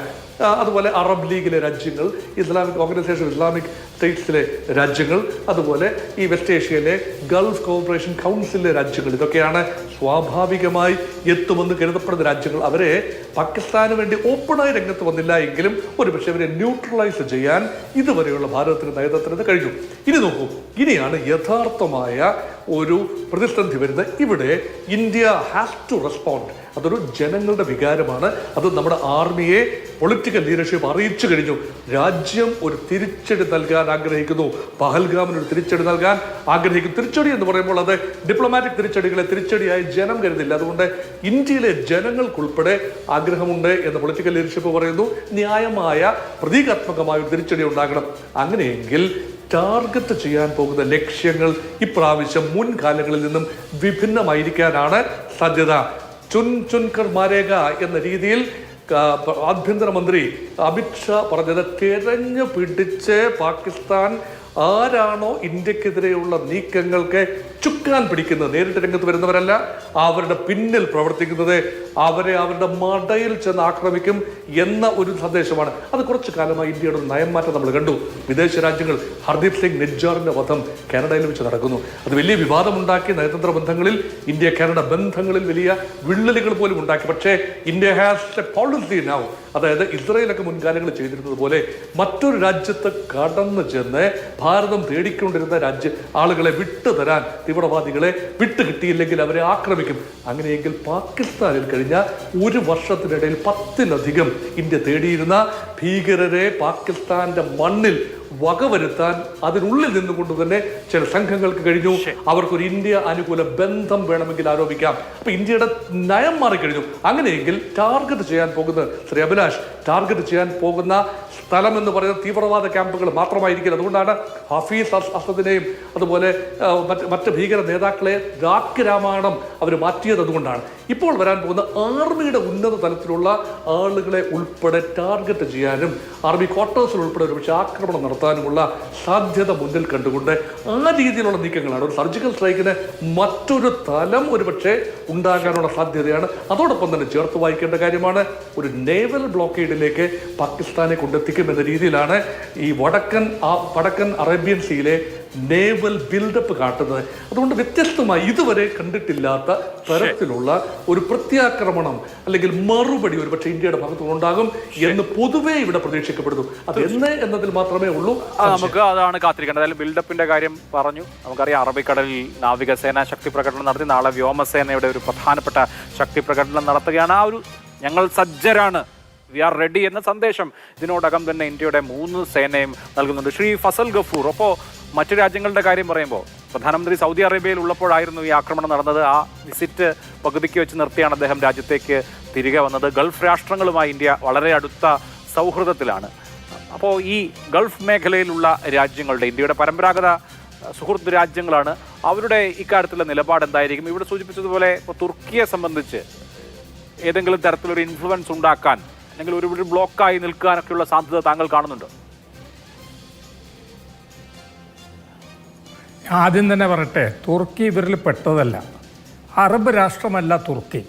അതുപോലെ അറബ് ലീഗിലെ രാജ്യങ്ങൾ, ഇസ്ലാമിക് ഓർഗനൈസേഷൻ ഇസ്ലാമിക് സ്റ്റേറ്റ്സിലെ രാജ്യങ്ങൾ, അതുപോലെ ഈ വെസ്റ്റ് ഏഷ്യയിലെ ഗൾഫ് കോഓപ്പറേഷൻ കൗൺസിലിലെ രാജ്യങ്ങൾ, ഇതൊക്കെയാണ് സ്വാഭാവികമായി എത്തുമെന്ന് കരുതപ്പെടുന്ന രാജ്യങ്ങൾ. അവരെ പാകിസ്ഥാന് വേണ്ടി ഓപ്പണായി രംഗത്ത് വന്നില്ല എങ്കിലും ഒരുപക്ഷെ അവരെ ന്യൂട്രലൈസ് ചെയ്യാൻ ഇതുവരെയുള്ള ഭാരതത്തിന്റെ നയതന്ത്രത്തിന് കഴിഞ്ഞു. ഇനി നോക്കൂ, ഇനിയാണ് യഥാർത്ഥമായ ഒരു പ്രതിസന്ധി വരുന്നത്. ഇവിടെ ഇന്ത്യ ഹാസ് ടു റെസ്പോണ്ട്. അതൊരു ജനങ്ങളുടെ വികാരമാണ്. അത് നമ്മുടെ ആർമിയെ, പൊളിറ്റിക്കൽ ലീഡർഷിപ്പ് അറിയിച്ചു കഴിഞ്ഞു. രാജ്യം ഒരു തിരിച്ചടി നൽകാൻ ആഗ്രഹിക്കുന്നു. പഹൽഗാമിന് ഒരു തിരിച്ചടി നൽകാൻ ആഗ്രഹിക്കുന്നു. തിരിച്ചടി എന്ന് പറയുമ്പോൾ അത് ഡിപ്ലോമാറ്റിക് തിരിച്ചടികളെ തിരിച്ചടിയായി ജനം കരുതില്ല. അതുകൊണ്ട് ഇന്ത്യയിലെ ജനങ്ങൾക്കുൾപ്പെടെ ആഗ്രഹമുണ്ട് എന്ന് പൊളിറ്റിക്കൽ ലീഡർഷിപ്പ് പറയുന്നു. ന്യായമായ പ്രതീകാത്മകമായ ഒരു തിരിച്ചടി ഉണ്ടാകണം. അങ്ങനെയെങ്കിൽ ടാർഗറ്റ് ചെയ്യാൻ പോകുന്ന ലക്ഷ്യങ്ങൾ ഇപ്രാവശ്യം മുൻകാലങ്ങളിൽ നിന്നും വിഭിന്നമായിരിക്കാനാണ് സാധ്യത. ചുൻ ചുൻകർ മാരേഗ എന്ന രീതിയിൽ ആഭ്യന്തരമന്ത്രി അമിത്ഷാ പറഞ്ഞത്, തിരഞ്ഞു പിടിച്ച് പാകിസ്ഥാൻ ആരാണോ ഇന്ത്യക്കെതിരെയുള്ള നീക്കങ്ങൾക്ക് ചുക്കാൻ പിടിക്കുന്നത്, നേരിട്ട് രംഗത്ത് വരുന്നവരല്ല, അവരുടെ പിന്നിൽ പ്രവർത്തിക്കുന്നത്, അവരെ അവരുടെ മടയിൽ ചെന്ന് ആക്രമിക്കും എന്ന ഒരു സന്ദേശമാണ്. അത് കുറച്ചു കാലമായി ഇന്ത്യയുടെ ഒരു നയംമാറ്റം നമ്മൾ കണ്ടു. വിദേശ രാജ്യങ്ങൾ, ഹർദീപ് സിംഗ് നിജ്ജാറിന്റെ വധം കാനഡയിൽ വെച്ച് നടക്കുന്നു. അത് വലിയ വിവാദമുണ്ടാക്കി. നയതന്ത്ര ബന്ധങ്ങളിൽ, ഇന്ത്യ കാനഡ ബന്ധങ്ങളിൽ വലിയ വിള്ളലുകൾ പോലും ഉണ്ടാക്കി. പക്ഷേ India has A policy now. അതായത് ഇസ്രായേലൊക്കെ മുൻകാലങ്ങളിൽ ചെയ്തിരുന്നത് പോലെ മറ്റൊരു രാജ്യത്ത് കടന്നു ചെന്ന് ഭാരതം തേടിക്കൊണ്ടിരുന്ന ആളുകളെ വിട്ടുതരാൻ, തീവ്രവാദികളെ വിട്ടുകിട്ടിയില്ലെങ്കിൽ അവരെ ആക്രമിക്കും. അങ്ങനെയെങ്കിൽ പാകിസ്ഥാനിൽ കഴിഞ്ഞ ഒരു വർഷത്തിനിടയിൽ 10-ലധികം ഇന്ത്യ തേടിയിരുന്ന ഭീകരരെ പാകിസ്ഥാന്റെ മണ്ണിൽ വകവരുത്താൻ അതിനുള്ളിൽ നിന്നുകൊണ്ട് തന്നെ ചില സംഘങ്ങൾക്ക് കഴിഞ്ഞു. അവർക്കൊരു ഇന്ത്യ അനുകൂല ബന്ധം വേണമെങ്കിൽ ആരോപിക്കാം. അപ്പൊ ഇന്ത്യയുടെ നയം മാറിക്കഴിഞ്ഞു. അങ്ങനെയെങ്കിൽ ടാർഗറ്റ് ചെയ്യാൻ പോകുന്ന ശ്രീ അഭിലാഷ്, ടാർഗറ്റ് ചെയ്യാൻ പോകുന്ന സ്ഥലം എന്ന് പറയുന്നത് തീവ്രവാദ ക്യാമ്പുകൾ മാത്രമായിരിക്കില്ല. അതുകൊണ്ടാണ് ഹഫീസ് അസദിനെയും അതുപോലെ മറ്റ് ഭീകര നേതാക്കളെ രാമായണം അവർ മാറ്റിയത്. അതുകൊണ്ടാണ് ഇപ്പോൾ വരാൻ പോകുന്ന ആർമിയുടെ ഉന്നത തലത്തിലുള്ള ആളുകളെ ഉൾപ്പെടെ ടാർഗറ്റ് ചെയ്യാനും ആർമി ക്വാർട്ടേഴ്സിൽ ഉൾപ്പെടെ ഒരു പക്ഷേ ആക്രമണം നടത്താനുമുള്ള സാധ്യത മുന്നിൽ കണ്ടുകൊണ്ട് ആ രീതിയിലുള്ള നീക്കങ്ങളാണ്. ഒരു സർജിക്കൽ സ്ട്രൈക്കിന് മറ്റൊരു തലം ഒരുപക്ഷെ ഉണ്ടാകാനുള്ള സാധ്യതയാണ്. അതോടൊപ്പം തന്നെ ചേർത്ത് വായിക്കേണ്ട കാര്യമാണ്, ഒരു നേവൽ ബ്ലോക്കേഡിലേക്ക് പാകിസ്ഥാനെ കൊണ്ടെത്തിക്കും എന്ന രീതിയിലാണ് ഈ വടക്കൻ അറേബ്യൻ സീയിലെ നേവൽ ബിൽഡപ്പ് കാട്ടുന്നത്. അതുകൊണ്ട് വ്യത്യസ്തമായി ഇതുവരെ കണ്ടിട്ടില്ലാത്ത തരത്തിലുള്ള ഒരു പ്രത്യാക്രമണം അല്ലെങ്കിൽ മറുപടി ഒരു പക്ഷേ ഇന്ത്യയുടെ ഭാഗത്തുനിന്നുണ്ടാകും എന്ന് പൊതുവേ ഇവിടെ പ്രതീക്ഷിക്കപ്പെടുന്നു. അത് എന്നതിൽ മാത്രമേ ഉള്ളൂ. നമുക്ക് അതാണ് കാത്തിരിക്കേണ്ടത്. അതിൽ ബിൽഡപ്പിന്റെ കാര്യം പറഞ്ഞു. നമുക്കറിയാം, അറബിക്കടലിൽ നാവികസേന ശക്തി പ്രകടനം നടത്തി. നാളെ വ്യോമസേനയുടെ ഒരു പ്രധാനപ്പെട്ട ശക്തി പ്രകടനം നടത്തുകയാണ്. ആ ഒരു ഞങ്ങൾ സജ്ജരാണ്, വി ആർ റെഡി എന്ന സന്ദേശം ഇതിനോടകം തന്നെ ഇന്ത്യയുടെ 3 സേനയും നൽകുന്നുണ്ട്. ശ്രീ ഫസൽ ഗഫൂർ, അപ്പോൾ മറ്റു രാജ്യങ്ങളുടെ കാര്യം പറയുമ്പോൾ പ്രധാനമന്ത്രി സൗദി അറേബ്യയിൽ ഉള്ളപ്പോഴായിരുന്നു ഈ ആക്രമണം നടന്നത്. ആ വിസിറ്റ് പകുതിക്ക് വെച്ച് നിർത്തിയാണ് അദ്ദേഹം രാജ്യത്തേക്ക് തിരികെ വന്നത്. ഗൾഫ് രാഷ്ട്രങ്ങളുമായി ഇന്ത്യ വളരെ അടുത്ത സൗഹൃദത്തിലാണ്. അപ്പോൾ ഈ ഗൾഫ് മേഖലയിലുള്ള രാജ്യങ്ങളുടെ, ഇന്ത്യയുടെ പരമ്പരാഗത സുഹൃത്ത് രാജ്യങ്ങളാണ്, അവരുടെ ഇക്കാര്യത്തിലുള്ള നിലപാട് എന്തായിരിക്കും? ഇവിടെ സൂചിപ്പിച്ചതുപോലെ ഇപ്പോൾ തുർക്കിയെ സംബന്ധിച്ച് ഏതെങ്കിലും തരത്തിലൊരു ഇൻഫ്ലുവൻസ് ഉണ്ടാക്കാൻ അല്ലെങ്കിൽ ഒരു ബ്ലോക്കായി നിൽക്കാനൊക്കെയുള്ള സാധ്യത താങ്കൾ കാണുന്നുണ്ടോ? ആദ്യം തന്നെ പറയട്ടെ, തുർക്കി ഇവരിൽ പെട്ടതല്ല. അറബ് രാഷ്ട്രമല്ല തുർക്കി,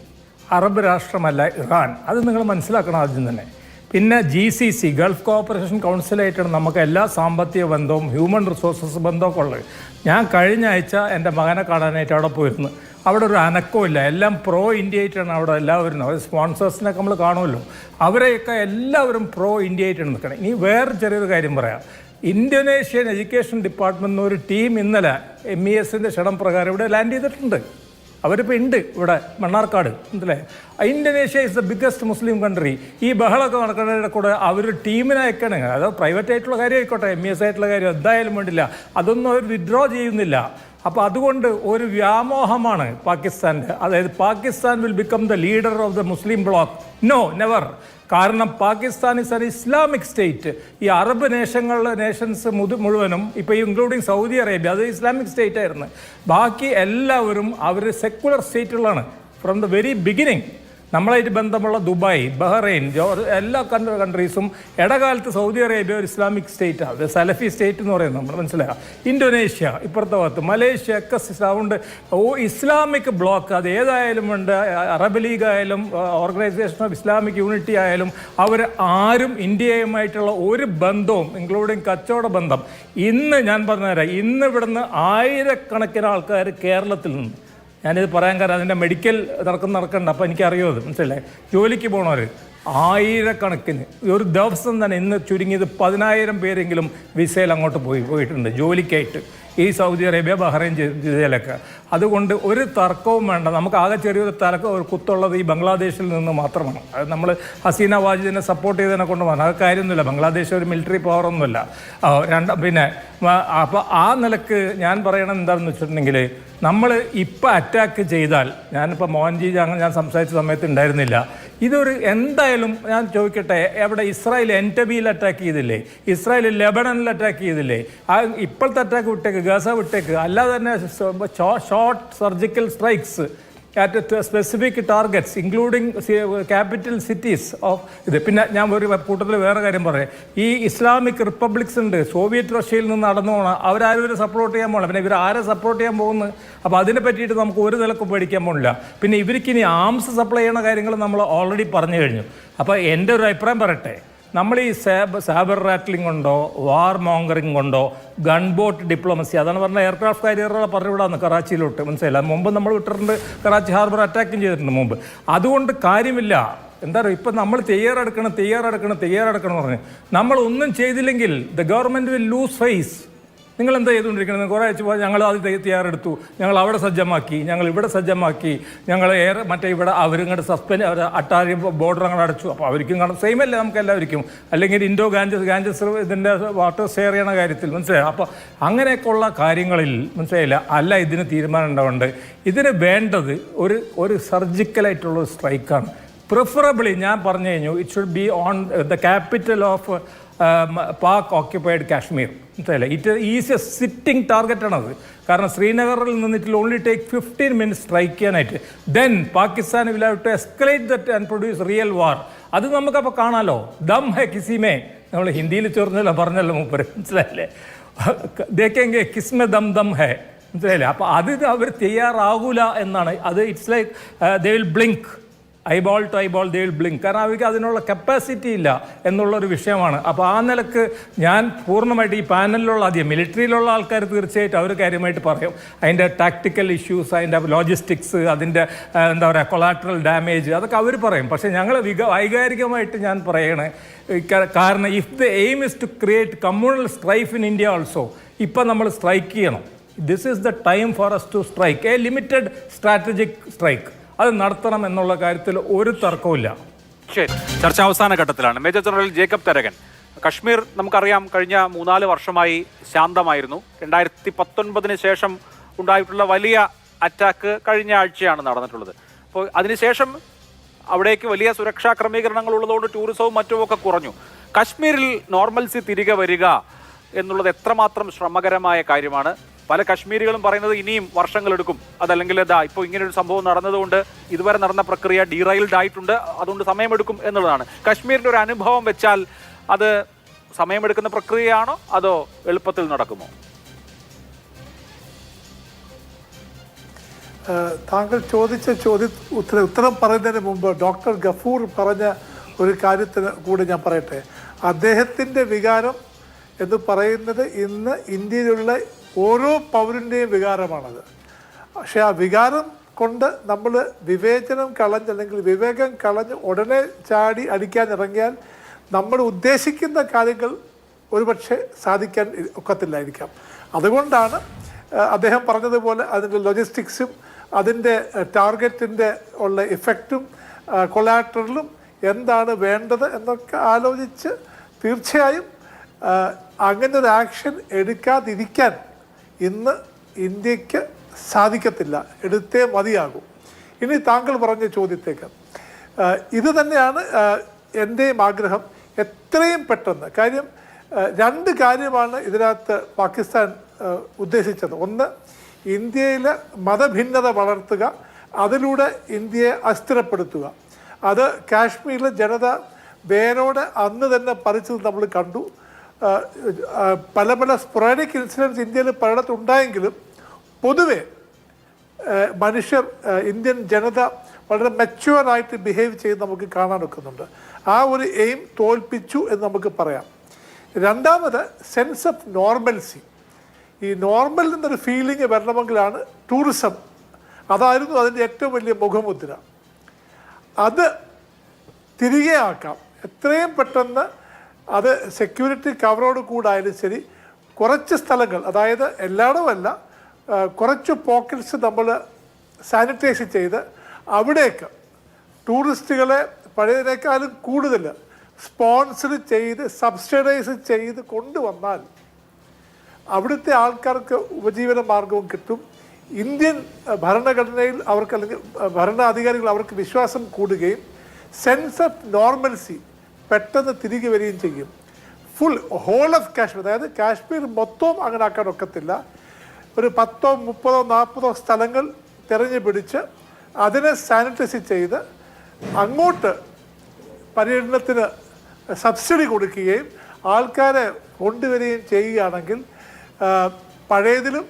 അറബ് രാഷ്ട്രമല്ല ഇറാൻ. അത് നിങ്ങൾ മനസ്സിലാക്കണം ആദ്യം തന്നെ. പിന്നെ GCC, ഗൾഫ് കോഓപ്പറേഷൻ കൗൺസിലായിട്ടാണ് നമുക്ക് എല്ലാ സാമ്പത്തിക ബന്ധവും ഹ്യൂമൻ റിസോഴ്സസ് ബന്ധമൊക്കെ ഉള്ളത്. ഞാൻ കഴിഞ്ഞ ആഴ്ച എൻ്റെ മകനെ കാണാനായിട്ട് അവിടെ പോയിരുന്നു. അവിടെ ഒരു അനക്കമില്ല, എല്ലാം പ്രോ ഇന്ത്യ ആയിട്ടാണ് അവിടെ എല്ലാവരും. അവർ സ്പോൺസേഴ്സിനൊക്കെ നമ്മൾ കാണുമല്ലോ, അവരെയൊക്കെ എല്ലാവരും പ്രോ ഇന്ത്യ ആയിട്ടാണ് നിൽക്കണം. ഇനി വേറെ ചെറിയൊരു കാര്യം പറയാം. ഇന്തോനേഷ്യൻ എഡ്യൂക്കേഷൻ ഡിപ്പാർട്ട്മെൻറ്റിന് ഒരു ടീം ഇന്നലെ MESൻ്റെ ക്ഷണം പ്രകാരം ഇവിടെ ലാൻഡ് ചെയ്തിട്ടുണ്ട്. അവരിപ്പോൾ ഉണ്ട് ഇവിടെ മണ്ണാർക്കാട്, മനസ്സിലെ. Indonesia is the biggest Muslim country. ഈ ബഹളമൊക്കെ നടക്കുന്നതിൻ്റെ കൂടെ അവർ ടീമിനെ അയക്കണേ, അത് പ്രൈവറ്റ് ആയിട്ടുള്ള കാര്യം ആയിക്കോട്ടെ, MES ആയിട്ടുള്ള കാര്യം എന്തായാലും വേണ്ടില്ല, അതൊന്നും അവർ വിഡ്രോ ചെയ്യുന്നില്ല. അപ്പോൾ അതുകൊണ്ട് ഒരു വ്യാമോഹമാണ് പാകിസ്ഥാൻ്റെ. അതായത് Pakistan will become the leader of the Muslim bloc. No, never. കാരണം Pakistan is an Islamic state. ഈ അറബ് നേഷൻസ് മുഴുവനും, ഇപ്പോൾ ഇൻക്ലൂഡിങ് സൗദി അറേബ്യ, അത് ഇസ്ലാമിക് സ്റ്റേറ്റ് ആയിരുന്നു. ബാക്കി എല്ലാവരും അവർ സെക്കുലർ സ്റ്റേറ്റുകളാണ് ഫ്രം ദ വെരി ബിഗിനിങ്. നമ്മളായിട്ട് ബന്ധമുള്ള ദുബായ്, ബഹ്റൈൻ, എല്ലാ കൺട്രീസും ഇടകാലത്ത് സൗദി അറേബ്യ ഒരു ഇസ്ലാമിക് സ്റ്റേറ്റാണ്, അത് സലഫി സ്റ്റേറ്റ് എന്ന് പറയുന്നത് നമ്മൾ മനസ്സിലാക്കുക. ഇന്തോനേഷ്യ ഇപ്പുറത്തെ ഭാഗത്ത്, മലേഷ്യ ഒക്കെ സൗണ്ട് ഇസ്ലാമിക് ബ്ലോക്ക്. അത് ഏതായാലും ഉണ്ട്, അറബ് ലീഗ് ആയാലും ഓർഗനൈസേഷൻ ഓഫ് ഇസ്ലാമിക് യൂണിറ്റി ആയാലും, അവർ ആരും ഇന്ത്യയുമായിട്ടുള്ള ഒരു ബന്ധവും, ഇൻക്ലൂഡിങ് കച്ചവട ബന്ധം. ഇന്ന് ഞാൻ പറഞ്ഞുതരാം, ഇന്ന് ഇവിടുന്ന് ആയിരക്കണക്കിന് ആൾക്കാർ കേരളത്തിൽ നിന്ന്, ഞാനിത് പറയാൻ കാരണം അതിൻ്റെ മെഡിക്കൽ നടക്കണ്ട, അപ്പോൾ എനിക്കറിയോ അത്, മനസ്സിലല്ലേ. ജോലിക്ക് പോകണവർ ആയിരക്കണക്കിന്, ഒരു ദിവസം തന്നെ ഇന്ന് ചുരുങ്ങിയത് 10,000 പേരെങ്കിലും വിസയിൽ അങ്ങോട്ട് പോയിട്ടുണ്ട് ജോലിക്കായിട്ട്, ഈ സൗദി അറേബ്യ, ബഹ്റൈൻ ജില്ലയിലൊക്കെ. അതുകൊണ്ട് ഒരു തർക്കവും വേണ്ട. നമുക്ക് ആകെ ചെറിയൊരു ഒരു കുത്തുള്ളത് ഈ ബംഗ്ലാദേശിൽ നിന്ന് മാത്രമാണ്. അത് നമ്മൾ ഹസീന വാജിദിനെ സപ്പോർട്ട് ചെയ്തതിനെ കൊണ്ട് പറഞ്ഞാൽ അത് കാര്യമൊന്നുമില്ല. ബംഗ്ലാദേശ് ഒരു മിലിറ്ററി പവറൊന്നുമില്ല. പിന്നെ അപ്പോൾ ആ നിലക്ക് ഞാൻ പറയണത് എന്താണെന്ന് വെച്ചിട്ടുണ്ടെങ്കിൽ, നമ്മൾ ഇപ്പം അറ്റാക്ക് ചെയ്താൽ, ഞാനിപ്പോൾ മോഹൻജി ഞാൻ സംസാരിച്ച സമയത്ത് ഉണ്ടായിരുന്നില്ല, ഇതൊരു എന്തായാലും ഞാൻ ചോദിക്കട്ടെ, എവിടെ ഇസ്രായേൽ എൻറ്റബിയിൽ അറ്റാക്ക് ചെയ്തില്ലേ, ഇസ്രായേൽ ലെബണനിൽ അറ്റാക്ക് ചെയ്തില്ലേ, ആ ഇപ്പോഴത്തെ അറ്റാക്ക് വിട്ടേക്ക്, ഗസ വിട്ടേക്ക്, അല്ലാതെ തന്നെ short surgical strikes at specific targets including capital cities of ഇത്. പിന്നെ ഞാൻ ഒരു കൂട്ടത്തിൽ വേറെ കാര്യം പറയാം, ഈ ഇസ്ലാമിക് റിപ്പബ്ലിക്സ് ഉണ്ട്, സോവിയറ്റ് റഷ്യയിൽ നിന്ന് നടന്നു പോകണം, അവരാരും ഇവരെ സപ്പോർട്ട് ചെയ്യാൻ പോകണം. പിന്നെ ഇവർ ആരെ സപ്പോർട്ട് ചെയ്യാൻ പോകുന്നത്? അപ്പോൾ അതിനെ പറ്റിയിട്ട് നമുക്ക് ഒരു നിലക്കും പേടിക്കാൻ പോകില്ല. പിന്നെ ഇവർക്ക് ഇനി ആംസ് സപ്ലൈ ചെയ്യുന്ന കാര്യങ്ങൾ നമ്മൾ ഓൾറെഡി പറഞ്ഞു കഴിഞ്ഞു. അപ്പോൾ എൻ്റെ ഒരു അഭിപ്രായം പറയട്ടെ, നമ്മൾ ഈ സാബർ റാറ്റ്ലിംഗ് കൊണ്ടോ, വാർ മോങ്കറിങ് കൊണ്ടോ, ഗൺ ബോട്ട് ഡിപ്ലോമസി, അതാണ് പറഞ്ഞാൽ എയർക്രാഫ്റ്റ് കാരിയറുകളെ പറഞ്ഞു വിടാമെന്ന് കറാച്ചിയിലോട്ട്, മനസ്സിലായില്ല. മുമ്പ് നമ്മൾ വിട്ടിട്ടുണ്ട്, കറാച്ചി ഹാർബർ അറ്റാക്കും ചെയ്തിട്ടുണ്ട് മുമ്പ്. അതുകൊണ്ട് കാര്യമില്ല. എന്താ പറയുക, ഇപ്പം നമ്മൾ തയ്യാറെടുക്കണം പറഞ്ഞ് നമ്മളൊന്നും ചെയ്തില്ലെങ്കിൽ the government will lose face. നിങ്ങൾ എന്താ ചെയ്തുകൊണ്ടിരിക്കുന്നത്? കുറേ ആഴ്ച ഞങ്ങൾ അത് തയ്യാറെടുത്തു, ഞങ്ങൾ അവിടെ സജ്ജമാക്കി, ഞങ്ങൾ ഇവിടെ സജ്ജമാക്കി, ഞങ്ങൾ മറ്റേ ഇവിടെ അവരിങ്ങോട്ട് അവർ അട്ടാരി ബോർഡർ അങ്ങോട്ട് അടച്ചു. അപ്പോൾ അവർക്കും കാണും, സെയിം അല്ലേ നമുക്ക് എല്ലാവർക്കും. അല്ലെങ്കിൽ ഇൻഡോ ഗാഞ്ചസ് ഇതിൻ്റെ വാട്ടർ ഷെയർ ചെയ്യണ കാര്യത്തിൽ, മനസ്സിലായി. അപ്പോൾ അങ്ങനെയൊക്കെയുള്ള കാര്യങ്ങളിൽ മനസ്സിലായില്ല, അല്ല ഇതിന് തീരുമാനം ഉണ്ടാവേണ്ടത്. ഇതിന് വേണ്ടത് ഒരു സർജിക്കലായിട്ടുള്ളൊരു സ്ട്രൈക്കാണ്. പ്രിഫറബിളി ഞാൻ പറഞ്ഞു കഴിഞ്ഞു, it should be on the capital of Pak occupied Kashmir, മനസ്സിലായില്ലേ. ഇറ്റ് ഈസ് എ സിറ്റിംഗ് ടാർഗറ്റാണത്. കാരണം ശ്രീനഗറിൽ നിന്നിട്ട് ഓൺലി ടേക്ക് 15 minutes സ്ട്രൈക്ക് ചെയ്യാനായിട്ട്. Then Pakistan will have to escalate that and produce real war. അത് നമുക്കപ്പോൾ കാണാമല്ലോ. ദം ഹെ കിസിമേ, നമ്മൾ ഹിന്ദിയിൽ പറഞ്ഞല്ലോ മൂപ്പര്, മനസ്സിലായില്ലേ. ദേखेंगे കിസ്മെ ദം ഹെ, മനസ്സിലായില്ലേ. അപ്പോൾ അത് അവർ തയ്യാറാകൂല എന്നാണ്. അത് it's like they will blink, eyeball to eyeball they will blink. കാരണം അവർക്ക് അതിനുള്ള കപ്പാസിറ്റി ഇല്ല എന്നുള്ളൊരു വിഷയമാണ്. അപ്പോൾ ആ നിലക്ക് ഞാൻ പൂർണ്ണമായിട്ട് ഈ പാനലിലുള്ള മിലിറ്ററിയിലുള്ള ആൾക്കാർ തീർച്ചയായിട്ടും അവർ കാര്യമായിട്ട് പറയും അതിൻ്റെ ടാക്ടിക്കൽ ഇഷ്യൂസ്, അതിൻ്റെ ലോജിസ്റ്റിക്സ്, അതിൻ്റെ എന്താ പറയുക കൊളാട്രൽ ഡാമേജ്, അതൊക്കെ അവർ പറയും. പക്ഷേ ഞങ്ങൾ വൈകാരികമായിട്ട് ഞാൻ പറയണേ, കാരണം if the aim is to create communal strife in India also, ഇപ്പം നമ്മൾ സ്ട്രൈക്ക് ചെയ്യണം. This is the time for us to strike a limited strategic strike. അത് നടത്തണം എന്നുള്ള കാര്യത്തിൽ ഒരു തർക്കവുമില്ല. ശരി, ചർച്ച അവസാന ഘട്ടത്തിലാണ്. Major general Jacob Tharakan, Kashmir നമുക്കറിയാം കഴിഞ്ഞ 3-4 വർഷമായി ശാന്തമായിരുന്നു. 2019 ശേഷം ഉണ്ടായിട്ടുള്ള വലിയ അറ്റാക്ക് കഴിഞ്ഞ ആഴ്ചയാണ് നടന്നിട്ടുള്ളത്. അപ്പോൾ അതിനുശേഷം അവിടേക്ക് വലിയ സുരക്ഷാ ക്രമീകരണങ്ങൾ ഉള്ളതുകൊണ്ട് ടൂറിസവും മറ്റുമൊക്കെ കുറഞ്ഞു. കശ്മീരിൽ നോർമൽസി തിരികെ വരിക എന്നുള്ളത് എത്രമാത്രം ശ്രമകരമായ കാര്യമാണ്? പല കശ്മീരികളും പറയുന്നത് ഇനിയും വർഷങ്ങളെടുക്കും. അതല്ലെങ്കിൽ ഇപ്പോൾ ഇങ്ങനൊരു സംഭവം നടന്നതുകൊണ്ട് ഇതുവരെ നടന്ന പ്രക്രിയ ഡീറൈൽഡ് ആയിട്ടുണ്ട്, അതുകൊണ്ട് സമയമെടുക്കും എന്നുള്ളതാണ്. കശ്മീരിൻ്റെ ഒരു അനുഭവം വെച്ചാൽ അത് സമയമെടുക്കുന്ന പ്രക്രിയയാണോ അതോ എളുപ്പത്തിൽ നടക്കുമോ? താങ്കൾ ചോദിച്ച ഉത്തരം പറയുന്നതിന് മുമ്പ് ഡോക്ടർ ഗഫൂർ പറഞ്ഞ ഒരു കാര്യത്തിന് കൂടി ഞാൻ പറയട്ടെ. അദ്ദേഹത്തിൻ്റെ വികാരം എന്ന് പറയുന്നത് ഇന്ന് ഇന്ത്യയിലുള്ള ഓരോ പൗരൻ്റെയും വികാരമാണത്. പക്ഷേ ആ വികാരം കൊണ്ട് നമ്മൾ വിവേചനം കളഞ്ഞ് അല്ലെങ്കിൽ വിവേകം കളഞ്ഞ് ഉടനെ ചാടി അടിക്കാൻ ഇറങ്ങിയാൽ നമ്മൾ ഉദ്ദേശിക്കുന്ന കാര്യങ്ങൾ ഒരുപക്ഷെ സാധിക്കാൻ ഒക്കത്തില്ലായിരിക്കാം. അതുകൊണ്ടാണ് അദ്ദേഹം പറഞ്ഞതുപോലെ അതിൻ്റെ ലോജിസ്റ്റിക്സും അതിൻ്റെ ടാർഗറ്റിൻ്റെ ഉള്ള ഇഫക്റ്റും കൊളാറ്ററലും എന്താണ് വേണ്ടത് എന്നൊക്കെ ആലോചിച്ച് തീർച്ചയായും അങ്ങനെ ഒരു ആക്ഷൻ എടുക്കാതിരിക്കാൻ ഇന്ന് ഇന്ത്യക്ക് സാധിക്കത്തില്ല, എടുത്തേ മതിയാകും. ഇനി താങ്കൾ പറഞ്ഞ ചോദ്യത്തേക്ക് ഇത് തന്നെയാണ് എൻ്റെയും ആഗ്രഹം. എത്രയും പെട്ടെന്ന് കാര്യം രണ്ട് കാര്യമാണ് ഇതിനകത്ത് പാകിസ്ഥാൻ ഉദ്ദേശിച്ചത്. ഒന്ന്, ഇന്ത്യയിലെ മതഭിന്നത വളർത്തുക, അതിലൂടെ ഇന്ത്യയെ അസ്ഥിരപ്പെടുത്തുക. അത് കാശ്മീരിലെ ജനത വേരോടെ അന്ന് തന്നെ പറിച്ചത് നമ്മൾ കണ്ടു. പല പല സ്പൊറാഡിക് ഇൻസിഡൻസ് ഇന്ത്യയിൽ പലയിടത്തുണ്ടായെങ്കിലും പൊതുവെ മനുഷ്യർ, ഇന്ത്യൻ ജനത വളരെ മെച്യൂറായിട്ട് ബിഹേവ് ചെയ്ത് നമുക്ക് കാണാൻ ഒക്കുന്നുണ്ട്. ആ ഒരു എയിം തോൽപ്പിച്ചു എന്ന് നമുക്ക് പറയാം. രണ്ടാമത്, സെൻസ് ഓഫ് നോർമൽസി. ഈ നോർമൽ എന്നൊരു ഫീലിംഗ് വരണമെങ്കിലാണ് ടൂറിസം, അതായിരുന്നു അതിൻ്റെ ഏറ്റവും വലിയ മുഖമുദ്ര. അത് തിരികെ ആക്കാം എത്രയും പെട്ടെന്ന്. അത് സെക്യൂരിറ്റി കവറോട് കൂടായാലും ശരി, കുറച്ച് സ്ഥലങ്ങൾ, അതായത് എല്ലായിടവുമല്ല, കുറച്ച് പോക്കറ്റ്സ് നമ്മൾ സാനിറ്റൈസ് ചെയ്ത് അവിടേക്ക് ടൂറിസ്റ്റുകളെ പഴയതിനേക്കാളും കൂടുതൽ സ്പോൺസർ ചെയ്ത് സബ്സിഡൈസ് ചെയ്ത് കൊണ്ടുവന്നാൽ അവിടുത്തെ ആൾക്കാർക്ക് ഉപജീവന മാർഗവും കിട്ടും. ഇന്ത്യൻ ഭരണഘടനയിൽ അവർക്ക്, അല്ലെങ്കിൽ ഭരണാധികാരികൾ അവർക്ക് വിശ്വാസം കൂടുകയും സെൻസ് ഓഫ് നോർമൽസി പെട്ടെന്ന് തിരികെ വരികയും ചെയ്യും. ഫുൾ ഹോൾ ഓഫ് കാശ്മീർ, അതായത് കാശ്മീർ മൊത്തവും അങ്ങനെ ആക്കാൻ ഒക്കത്തില്ല. ഒരു 10, 30, 40 സ്ഥലങ്ങൾ തിരഞ്ഞു പിടിച്ച് അതിനെ സാനിറ്റൈസ് ചെയ്ത് അങ്ങോട്ട് പര്യടനത്തിന് സബ്സിഡി കൊടുക്കുകയും ആൾക്കാരെ കൊണ്ടുവരികയും ചെയ്യുകയാണെങ്കിൽ പഴയതിലും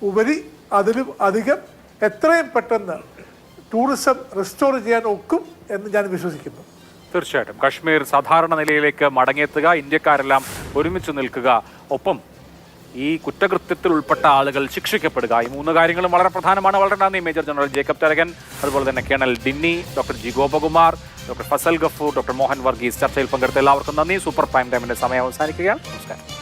ഉപരി അതിലും അധികം എത്രയും പെട്ടെന്ന് ടൂറിസം റെസ്റ്റോർ ചെയ്യാൻ ഒക്കും എന്ന് ഞാൻ വിശ്വസിക്കുന്നു. തീർച്ചയായിട്ടും കശ്മീർ സാധാരണ നിലയിലേക്ക് മടങ്ങിയെത്തുക, ഇന്ത്യക്കാരെല്ലാം ഒരുമിച്ച് നിൽക്കുക, ഒപ്പം ഈ കുറ്റകൃത്യത്തിൽ ഉൾപ്പെട്ട ആളുകൾ ശിക്ഷിക്കപ്പെടുക, ഈ മൂന്ന് കാര്യങ്ങളും വളരെ പ്രധാനമാണ്. വളരെ നന്ദി മേജർ ജനറൽ ജേക്കബ് തരകൻ, അതുപോലെ തന്നെ colonel Dinny, doctor G Gopakumar, doctor Fazal Gafoor, doctor Mohan Varghese ചർച്ചയിൽ പങ്കെടുത്ത എല്ലാവർക്കും നന്ദി. സൂപ്പർ പ്രൈം ടൈമിന്റെ സമയം അവസാനിക്കുകയാണ്. നമസ്കാരം.